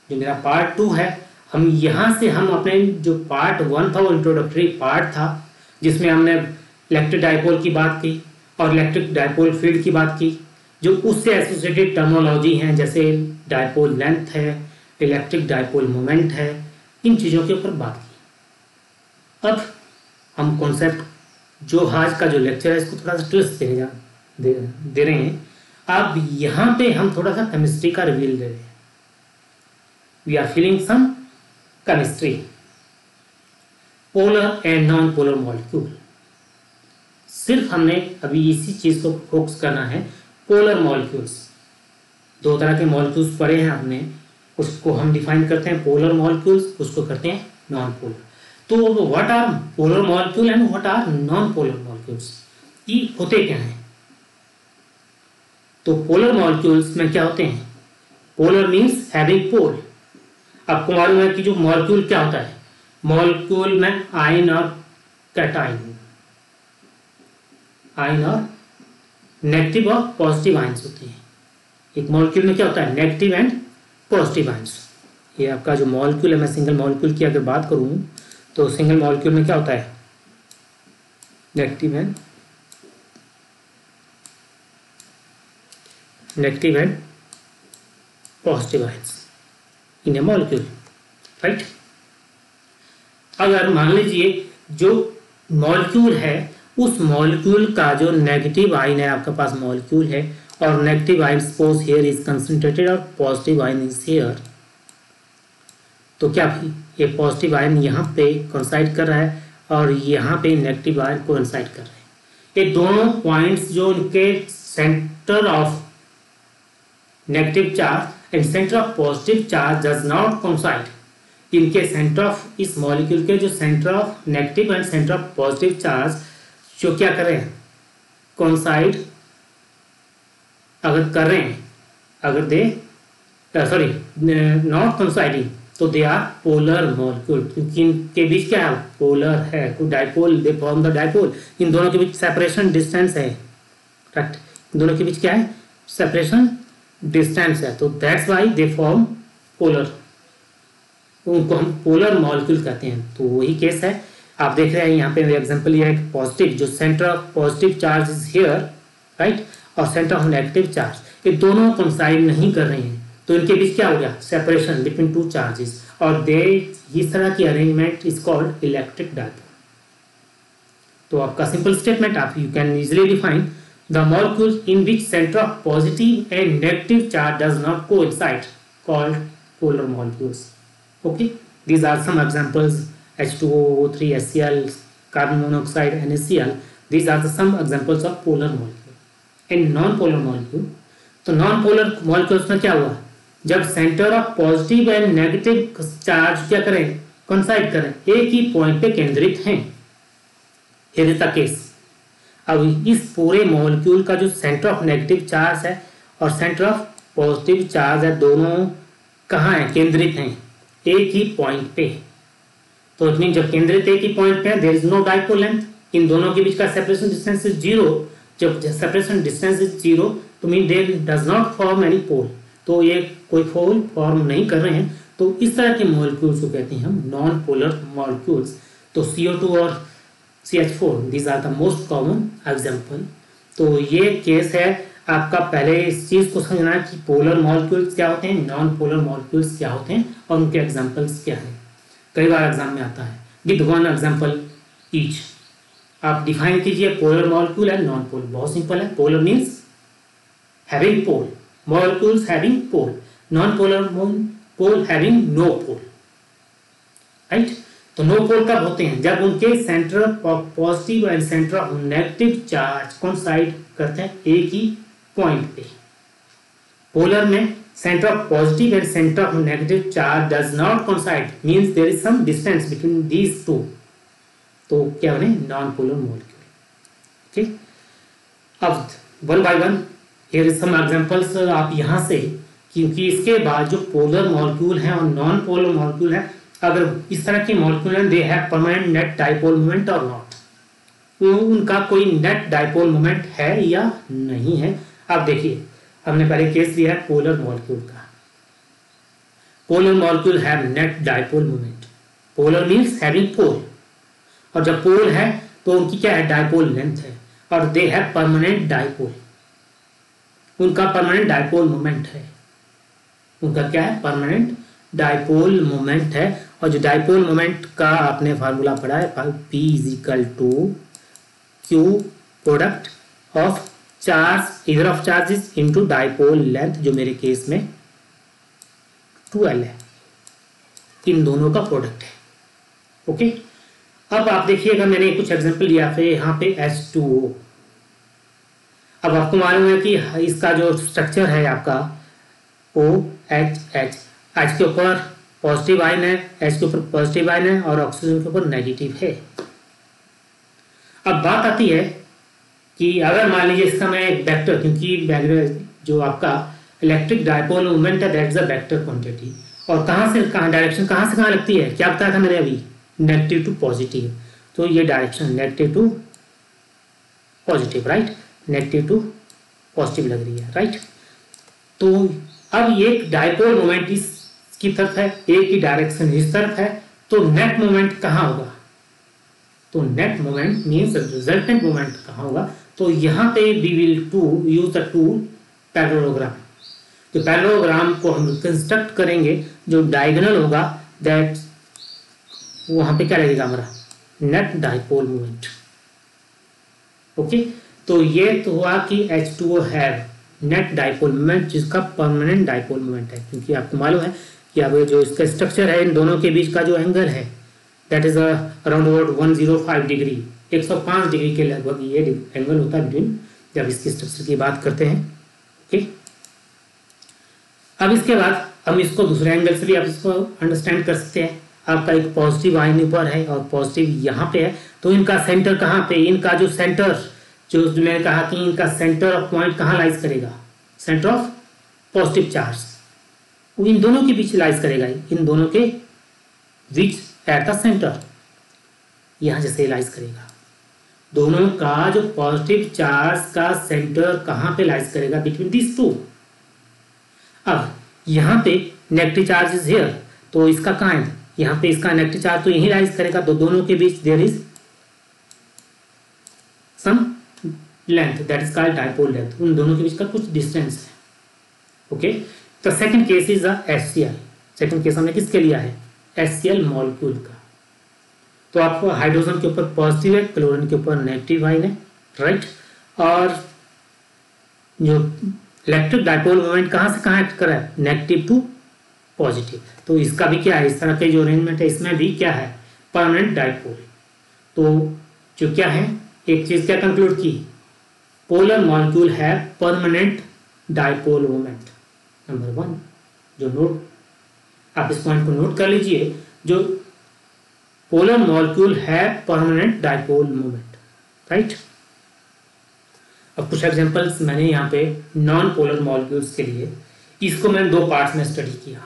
जो मेरा पार्ट 2 है, हम यहाँ से हम अपने जो पार्ट 1 था वो इंट्रोडक्टरी पार्ट था, जिसमें हमने इलेक्ट्रिक डाइपोल की बात की और इलेक्ट्रिक डाइपोल फील्ड की बात की, जो उससे एसोसिएटेड टर्मिनोलॉजी हैं जैसे डाइपोल लेंथ है, इलेक्ट्रिक डाइपोल मोमेंट है, इन चीज़ों के ऊपर बात की। अब हम कॉन्सेप्ट जो आज का जो लेक्चर है इसको थोड़ा सा ट्विस्ट दे रहे हैं। अब यहाँ पे हम थोड़ा सा केमिस्ट्री का रिवील दे रहे हैं। We are feeling some chemistry, polar and non polar molecule. सिर्फ हमने अभी इसी चीज को फोकस करना है, पोलर मॉलिक्यूल्स। 2 तरह के मॉलिक्यूल्स पढ़े हैं हमने, उसको हम डिफाइन करते हैं पोलर मॉलिक्यूल्स, उसको करते हैं नॉन पोलर। तो what are polar molecule and what are non polar molecules, ये होते क्या हैं। तो पोलर मॉलिक्यूल्स में क्या होते हैं, पोलर मीन्स हैविंग पोल। आपको मालूम है कि जो मॉलिक्यूल क्या होता है, मॉलिक्यूल में आयन और कैटायन, आयन और नेगेटिव और पॉजिटिव आयंस होते हैं। एक मॉलिक्यूल में क्या होता है, नेगेटिव एंड पॉजिटिव आयंस। ये आपका जो मॉलिक्यूल है, मैं सिंगल मॉलिक्यूल की अगर बात करूं तो सिंगल मॉलिक्यूल में क्या होता है, negative and positive ions in A molecule, right. अगर मान लीजिए जो मॉलिक्यूल है, उस मॉलिक्यूल का जो नेगेटिव आयन है, आपके पास मॉलिक्यूल है और negative ion suppose here is concentrated और पॉजिटिव आयन इज हियर, तो क्या ये पॉजिटिव आयन यहाँ पे कोइंसाइड कर रहा है और यहाँ पे नेगेटिव आयन कोइंसाइड कर रहे हैं। ये दोनों पॉइंट्स जो इनके centre of negative charge and centre of positive charge does not coincide, इनके सेंटर ऑफ इस मॉलिक्यूल के जो centre of negative and centre of positive charge जो क्या कर रहे हैं, कोइंसाइड अगर कर रहे हैं, अगर दे नॉट कोइंसाइडिंग, तो दे आर पोलर मॉलिक्यूल, क्योंकि इनके बीच क्या है, पोलर है, कोई dipole, they form the dipole. इन दोनों के बीच सेपरेशन डिस्टेंस है, राइट। इन दोनों के बीच क्या है, सेपरेशन डिस्टेंस है, तो that's why they form polar, उनको हम पोलर मॉलिक्यूल कहते हैं। तो वही केस है, आप देख रहे हैं यहाँ पे एग्जांपल ये है पॉजिटिव, जो centre of positive charge is here, right, और सेंटर ऑफ नेगेटिव चार्ज, ये दोनों कोइंसाइड नहीं कर रहे हैं, तो इनके बीच क्या हो गया, सेपरेशन बिटवीन 2 चार्जेस, और दे इस तरह की arrangement is called electric dipole. तो आपका सिंपल स्टेटमेंट आप you can easily define the molecule in which centre of positive and negative charge does not coincide called polar molecules. Okay, these are some examples, H2O, O3, HCl, carbon monoxide, NaCl. These are the some examples of polar molecule. And non-polar molecule, तो non-polar molecules में क्या हुआ, जब centre of positive and negative charge क्या करें, coincide करें, एक ही point पे केंद्रित हैं, here is the case। अब इस पूरे मॉलिक्यूल का जो सेंटर ऑफ नेगेटिव चार्ज है और सेंटर ऑफ पॉजिटिव चार्ज है, दोनों कहाँ है, केंद्रित हैं एक ही पॉइंट पे। तो इतनी जब केंद्रित एक ही पॉइंट पे है, there is no dipole length, इन दोनों के बीच का सेपरेशन डिस्टेंस इज 0। जब सेपरेशन डिस्टेंस इज 0 तो mean they does not form any pole, तो ये कोई पोल फॉर्म नहीं कर रहे हैं, तो इस तरह के मॉलिक्यूल्स को कहते हैं हम नॉन पोलर मॉलिक्यूल्स। तो CO2 और CH4 these are the most common example. तो ये केस है आपका। पहले इस चीज को समझना है कि पोलर मॉलिक्यूल्स क्या होते हैं, नॉन पोलर मॉलिक्यूल्स क्या होते हैं और उनके एग्जांपल्स क्या है। कई बार एग्जाम में आता है विद वन एग्जांपल ईच। आप डिफाइन कीजिए polar molecule and non polar. बहुत सिंपल है, पोलर मीन्स हैविंग पोल, मॉलिक्यूल्स हैविंग पोल, नॉन पोलर पोल हैविंग नो पोल, राइट। तो नो पोल कब होते हैं, जब उनके centre of positive and centre of negative charge coincide करते हैं एक ही पॉइंट पे। पोलर में centre of positive and centre of negative charge does not coincide, means there is some distance between these two, तो क्या बने, नॉन पोलर मॉलिक्यूल। ठीक, अब one by one here is some examples आप यहां से, क्योंकि इसके बाद जो पोलर मॉलिक्यूल है और नॉन पोलर मॉलिक्यूल है, अगर इस तरह के मॉलिक्यूल हैं they have permanent net dipole moment और नॉट, तो उनका कोई नेट डाइपोल मोमेंट है या नहीं है। अब देखिए हमने पहले केस लिया है पोलर मॉलिक्यूल का। Polar molecule have net dipole moment, polar means having pole, और जब पोल है तो उनकी क्या है, डाइपोल लेंथ है, और दे हैव परमानेंट डाइपोल, उनका परमानेंट डाइपोल मोमेंट है, उनका क्या है, परमानेंट डाइपोल मोमेंट है। और जो डाइपोल मोमेंट का आपने फार्मूला पढ़ा है, P = Q product of charge इधर of charges into dipole length, जो मेरे केस में 2L है, इन दोनों का प्रोडक्ट है। ओके, अब आप देखिएगा मैंने कुछ एग्जांपल दिया थे यहाँ पे H2O। अब आपको मालूम है कि इसका जो स्ट्रक्चर है आपका OHH, H के ऊपर पॉजिटिव आयन है, H के ऊपर पॉजिटिव आयन है और ऑक्सीजन के ऊपर नेगेटिव है। अब बात आती है कि अगर मान लीजिए इसका मैं एक वेक्टर, क्योंकि जो आपका इलेक्ट्रिक डाइपोल मूवमेंट है that is a vector quantity, और कहाँ से कहाँ डायरेक्शन कहाँ से कहाँ लगती है, क्या बताया था मैंने अभी, नेगेटिव टू पॉजिटिव। तो ये direction negative to positive, right, negative to positive लग रही है, राइट। तो अब ये डाइपोल मोमेंट इसकी तरफ है, एक ही डायरेक्शन इस तरफ है, तो नेट मोमेंट कहाँ होगा, तो net moment means resultant moment कहाँ होगा। तो यहाँ पे we will to use the tool parallelogram. तो पैरेललोग्राम को हम कंस्ट्रक्ट करेंगे, जो डायगोनल होगा दैट वहाँ पे क्या लगेगा हमारा, नेट डाइपोल मोमेंट। ओके, तो ये तो हुआ कि H2O have net dipole moment, जिसका परमानेंट डाइपोल मोमेंट है, क्योंकि आपको मालूम है कि अब जो इसका स्ट्रक्चर है इन दोनों के बीच का जो एंगल है that is around 105 degree, 105 degree के लगभग ये एंगल होता है बिटवीन, जब इसकी स्ट्रक्चर की बात करते हैं। ओके, अब इसके बाद हम इसको दूसरे एंगल से भी आप इसको अंडरस्टैंड कर सकते हैं। आपका एक पॉजिटिव आयन ऊपर है और पॉजिटिव यहाँ पे है, तो इनका सेंटर कहाँ पे, इनका जो सेंटर, जो मैंने कहा कि इनका सेंटर ऑफ पॉइंट कहाँ लाइज करेगा, सेंटर ऑफ पॉजिटिव चार्ज, वो इन दोनों के बीच लाइज करेगा, इन दोनों के बीच एट द सेंटर, यहाँ जैसे लाइज करेगा। दोनों का जो पॉजिटिव चार्ज का सेंटर कहाँ पे लाइज करेगा, बिटवीन दिस टू। अब यहाँ पे नेगेटिव चार्ज इज हियर, तो इसका कहाँ है, यहाँ पे इसका नेगेटिव चार्ज तो यही लाइज करेगा, तो दोनों के बीच there is some length that is called dipole length, उन दोनों के बीच का कुछ डिस्टेंस है। ओके, तो second case is HCl। Second case हमने किसके लिया है, HCl मॉलिक्यूल का। तो आपको हाइड्रोजन के ऊपर पॉजिटिव है, क्लोरीन के ऊपर नेगेटिव आयन है, राइट। और जो इलेक्ट्रिक डाइपोल मोमेंट कहाँ से कहाँ एक्ट कर रहा है, नेगेटिव टू पॉजिटिव। तो इसका भी क्या है, इस तरह के जो अरेंजमेंट है इसमें भी क्या है, परमानेंट डाइपोल। तो जो क्या है, एक चीज क्या कंक्लूड की, पोलर मॉलिक्यूल है परमानेंट डाइपोल मोमेंट। नंबर 1 जो नोट, आप इस पॉइंट को नोट कर लीजिए, जो पोलर मॉलिक्यूल है परमानेंट डाइपोल मोमेंट, राइट। अब कुछ एग्जांपल्स मैंने यहाँ पे नॉन पोलर मॉलिक्यूल्स के लिए, इसको मैंने 2 पार्ट्स में स्टडी किया,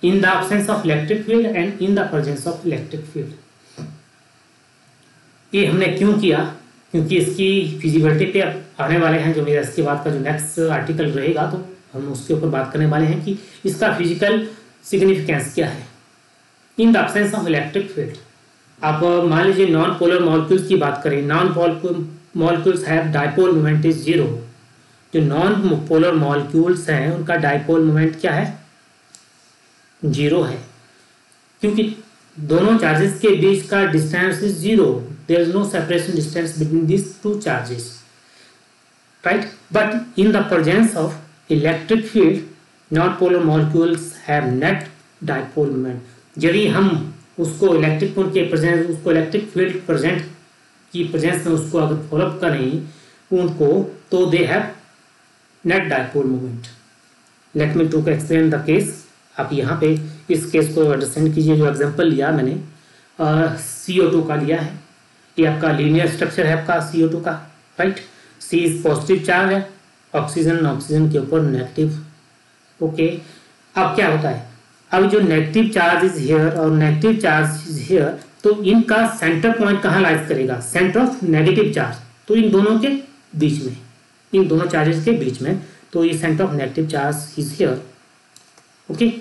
in the absence of electric field and in the presence of electric field. ये हमने क्यों किया, क्योंकि इसकी फिजिबिलिटी पे आने वाले हैं, जो मेरा इसके बाद का जो नेक्स्ट आर्टिकल रहेगा तो हम उसके ऊपर बात करने वाले हैं कि इसका फिजिकल सिग्निफिकेंस क्या है। In the absence of electric field, आप मान लीजिए नॉन पोलर मॉलिक्यूल्स की बात करें, non molecules have dipole moment is zero. जो नॉन पोलर मॉलिक्यूल्स हैं उनका डाइपोल मोमेंट क्या है, जीरो है, क्योंकि दोनों चार्जेस के बीच का distance is zero, there is no separation distance between this two charges, right. But in the presence of electric field non polar molecules have net dipole moment. यदि हम उसको इलेक्ट्रिक के प्रेजेंस, उसको इलेक्ट्रिक फील्ड प्रेजेंट की presence में उसको अगर follow up करें उनको, तो they have net dipole moment. Let me to explain the case. आप यहाँ पे इस केस को अंडरस्टैंड कीजिए। जो एग्जांपल लिया मैंने CO2 का लिया है, ये आपका लीनियर स्ट्रक्चर है आपका CO2 का, right. C is positive charge है, ऑक्सीजन के ऊपर नेगेटिव, ओके। अब क्या होता है, अब जो नेगेटिव चार्ज इज हियर और नेगेटिव चार्ज इज हियर, तो इनका सेंटर पॉइंट कहाँ लाइज करेगा, सेंटर ऑफ नेगेटिव चार्ज, तो इन दोनों के बीच में, इन दोनों चार्जेस के बीच में, तो ये centre of negative charge is here, okay.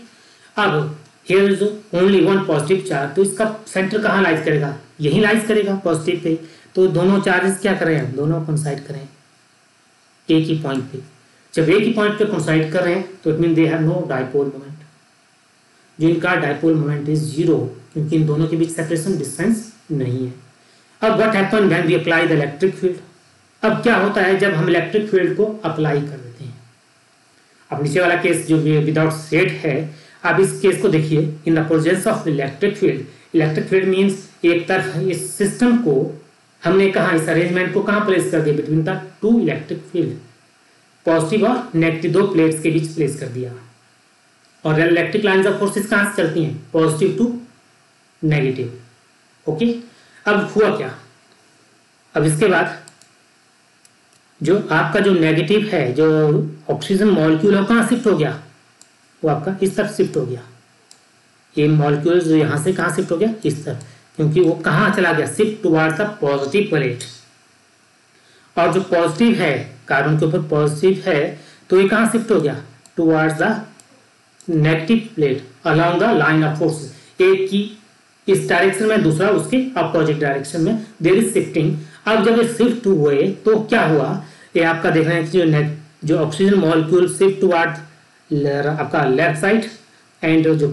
अब here is only one positive charge, तो इसका सेंटर कहाँ लाइज करेगा, यही लाइज करेगा पॉजिटिव पे। तो दोनों चार्जेस क्या करें, दोनों कोइंसाइड करें एक ही पॉइंट पे। जब एक ही पॉइंट पे कोइंसाइड कर रहे हैं तो it mean they have no dipole moment, जो इनका डाइपोल मोमेंट इज जीरो, क्योंकि इन दोनों के बीच सेपरेशन डिस्टेंस नहीं है। अब what happen when we apply the electric field, अब क्या होता है जब हम इलेक्ट्रिक फील्ड को अप्लाई कर देते हैं। अब नीचे वाला केस जो विदाउट सेट है, आप इस केस को देखिए। इन the presence of electric field, electric field means एक तरफ इस सिस्टम को हमने कहा, इस अरेंजमेंट को कहाँ प्लेस कर दिया, between the to electric field, positive और नेगेटिव दो प्लेट्स के बीच प्लेस कर दिया। और इलेक्ट्रिक लाइंस ऑफ फोर्सेस कहाँ से चलती हैं, पॉजिटिव टू नेगेटिव, ओके। अब हुआ क्या, अब इसके बाद जो आपका जो नेगेटिव है, जो ऑक्सीजन मॉलिक्यूल है, कहाँ शिफ्ट हो गया, वो आपका इस तरफ शिफ्ट हो गया। ये मॉलिक्यूल जो यहाँ से कहाँ शिफ्ट हो गया, इस तरफ, क्योंकि वो कहाँ चला गया, shift towards the positive plate. और जो पॉजिटिव है, कार्बन के ऊपर पॉजिटिव है, तो ये कहाँ शिफ्ट हो गया, towards the negative plate along the line of forces. एक की इस डायरेक्शन में, दूसरा उसके अपोजिट डायरेक्शन में, देयर इज शिफ्टिंग। अब जब ये शिफ्ट हुए तो क्या हुआ, ये आपका देख रहे हैं कि जो ऑक्सीजन मॉलिक्यूल शिफ्ट टुवर्ड आपका लेफ्ट साइड, एंड जो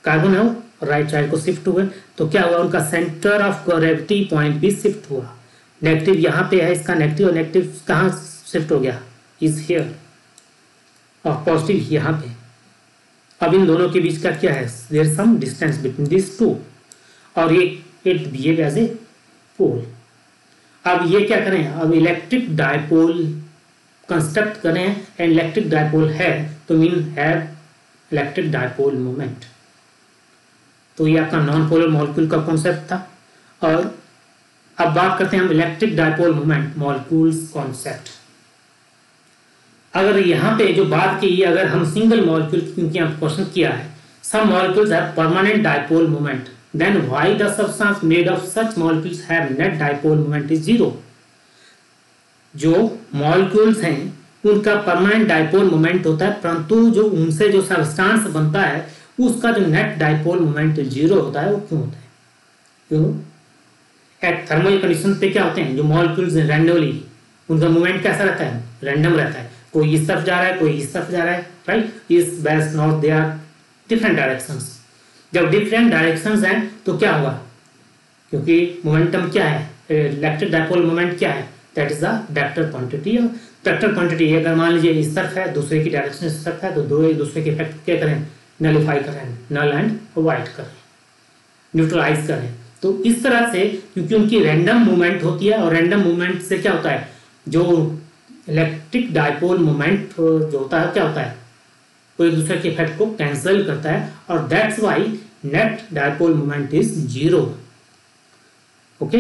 कार्बन है वो राइट साइड को शिफ्ट हुए। तो क्या हुआ, उनका सेंटर ऑफ ग्रेविटी पॉइंट भी शिफ्ट हुआ। नेगेटिव यहाँ पे है इसका नेगेटिव, और नेगेटिव कहाँ शिफ्ट हो गया, इज हियर, और पॉजिटिव यहाँ पे। अब इन दोनों के बीच का क्या है, there is some distance between this two, और ये it behave as a pole. अब ये क्या करें, अब इलेक्ट्रिक डाइपोल कंस्ट्रक्ट करें, एंड इलेक्ट्रिक डाइपोल है तो mean have electric dipole moment. तो ये आपका नॉन पोलर मॉलिक्यूल का कॉन्सेप्ट था। और अब बात करते हैं हम electric dipole moment molecules concept. अगर यहाँ पे जो बात की, अगर हम सिंगल मॉलिक्यूल, क्योंकि आप क्वेश्चन किया है, some molecules have permanent dipole moment, then why the substance made of such molecules have net dipole moment is zero. जो मॉलिक्यूल्स हैं उनका परमानेंट डाइपोल मोमेंट होता है, परंतु जो उनसे जो सब्सटेंस बनता है उसका जो नेट डाइपोल मोमेंट जीरो होता है। वो क्यों होता है, क्यों, एट थर्मल कंडीशन पे क्या होते हैं, जो मॉलिक्यूल्स रैंडमली, उनका मूवमेंट कैसा रहता है, रैंडम रहता है, कोई इस तरफ जा रहा है, कोई इस तरफ जा रहा है, right, east west north, they are different directions. जब डिफरेंट डायरेक्शंस हैं तो क्या होगा, क्योंकि मोमेंटम क्या है, इलेक्ट्रिक डाइपोल मोमेंट क्या है, that is the vector quantity. और वेक्टर क्वांटिटी अगर मान लीजिए इस तरफ है, दूसरे की डायरेक्शन इस तरफ है, तो दो एक दूसरे के इफेक्ट क्या करें, नलिफाई करें, नल एंड वाइट करें, न्यूट्रलाइज करें। तो इस तरह से, क्योंकि उनकी रैंडम मूवमेंट होती है, और रैंडम मूवमेंट से क्या होता है, जो इलेक्ट्रिक डाइपोल मोमेंट जो होता है क्या होता है, वो एक दूसरे के इफेक्ट को कैंसिल करता है, और that's why net dipole moment is zero, okay.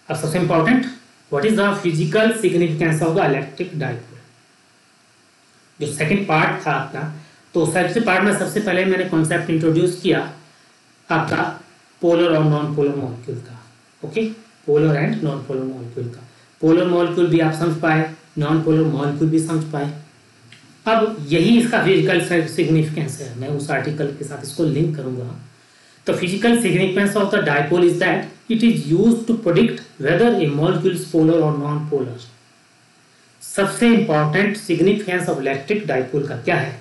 अब सबसे important, what is the physical significance of the electric dipole. जो सेकंड पार्ट था आपका, तो सेकंड पार्ट में सबसे पहले मैंने कॉन्सेप्ट इंट्रोड्यूस किया आपका पोलर और नॉन पोलर मॉलिक्यूल का, okay. Polar and non polar molecule का। पोलर मॉलिक्यूल भी आप समझ पाए, नॉन पोलर मॉलिक्यूल भी समझ पाए। अब यही इसका फिजिकल सिग्निफिकेंस है, मैं उस आर्टिकल के साथ इसको लिंक करूंगा। तो physical significance of the dipole is that it is used to predict whether a molecule is polar और नॉन पोलर। सबसे important significance of electric dipole का क्या है,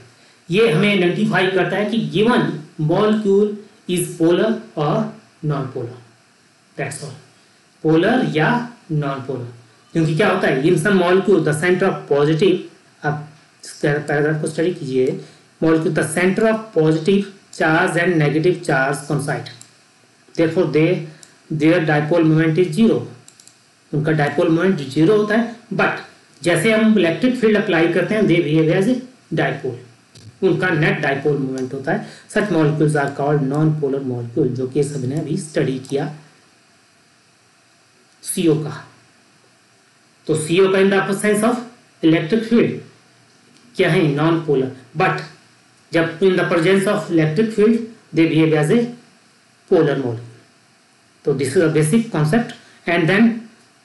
ये हमें आइडेंटिफाई करता है कि गिवन मॉलिक्यूल इज पोलर और non polar, that's all, polar या नॉन पोलर। क्योंकि क्या होता है, in some molecule the centre of positive, आप पैराग्राफ को स्टडी कीजिए, molecule the centre of positive charge and negative charge coincide, therefore there dipole moment is zero, उनका dipole moment zero होता है। बट जैसे हम इलेक्ट्रिक फील्ड अप्लाई करते हैं, they behave as a dipole, उनका नेट डायपोल मोमेंट होता है। Such molecules are called non polar molecule, जो कि सभी ने अभी स्टडी किया CO का। तो CO का in the absence of electric field क्या है, नॉन पोलर, बट जब in the presence of electric field they behave as a polar molecule. तो this is a basic concept. And then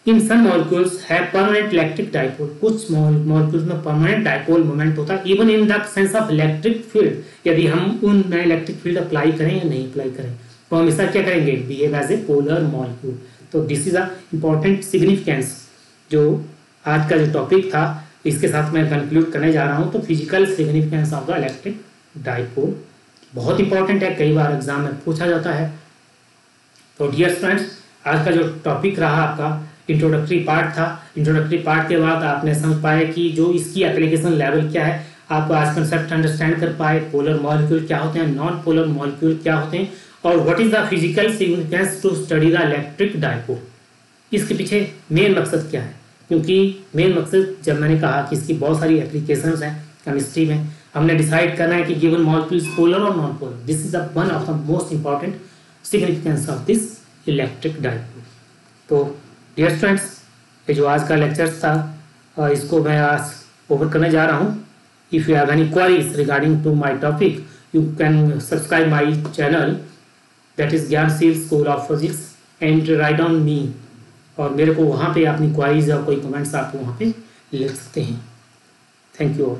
in some molecules have permanent electric dipole, कुछ molecules में permanent dipole moment होता है even in the sense of electric field. यदि हम उनमें electric field apply करें या नहीं अप्लाई करें, तो हम इसका क्या करेंगे, behave as a polar molecule. तो this is a important significance. जो आज का जो टॉपिक था, इसके साथ मैं कंक्लूड करने जा रहा हूँ। तो physical significance of the electric dipole बहुत इंपॉर्टेंट है, कई बार एग्जाम में पूछा जाता है। तो डियर स्टूडेंट्स, आज का जो टॉपिक रहा आपका इंट्रोडक्टरी पार्ट था। इंट्रोडक्टरी पार्ट के बाद आपने समझ पाया कि जो इसकी एप्लीकेशन लेवल क्या है, आप आज कंसेप्ट अंडरस्टैंड कर पाए, पोलर मॉलिक्यूल क्या होते हैं, नॉन पोलर मॉलिक्यूल क्या होते हैं, और what is the physical significance to study the electric dipole. इसके पीछे मेन मकसद क्या है, क्योंकि मेन मकसद जब मैंने कहा कि इसकी बहुत सारी एप्लीकेशंस हैं केमिस्ट्री में, हमने डिसाइड करना है कि गिवन मॉलिक्यूल इज पोलर और non polar. This is the one of the most important significance of this electric dipole. तो डियर स्टूडेंट्स, ये जो आज का लेक्चर था, इसको मैं आज ओवर करने जा रहा हूँ। If you have any queries regarding to my topic, you can subscribe my channel, that is Gyansheel school of physics, and write down me, और मेरे को वहाँ पे अपनी क्वेरीज या कोई कमेंट्स आप वहाँ पे लिख सकते हैं। Thank you all.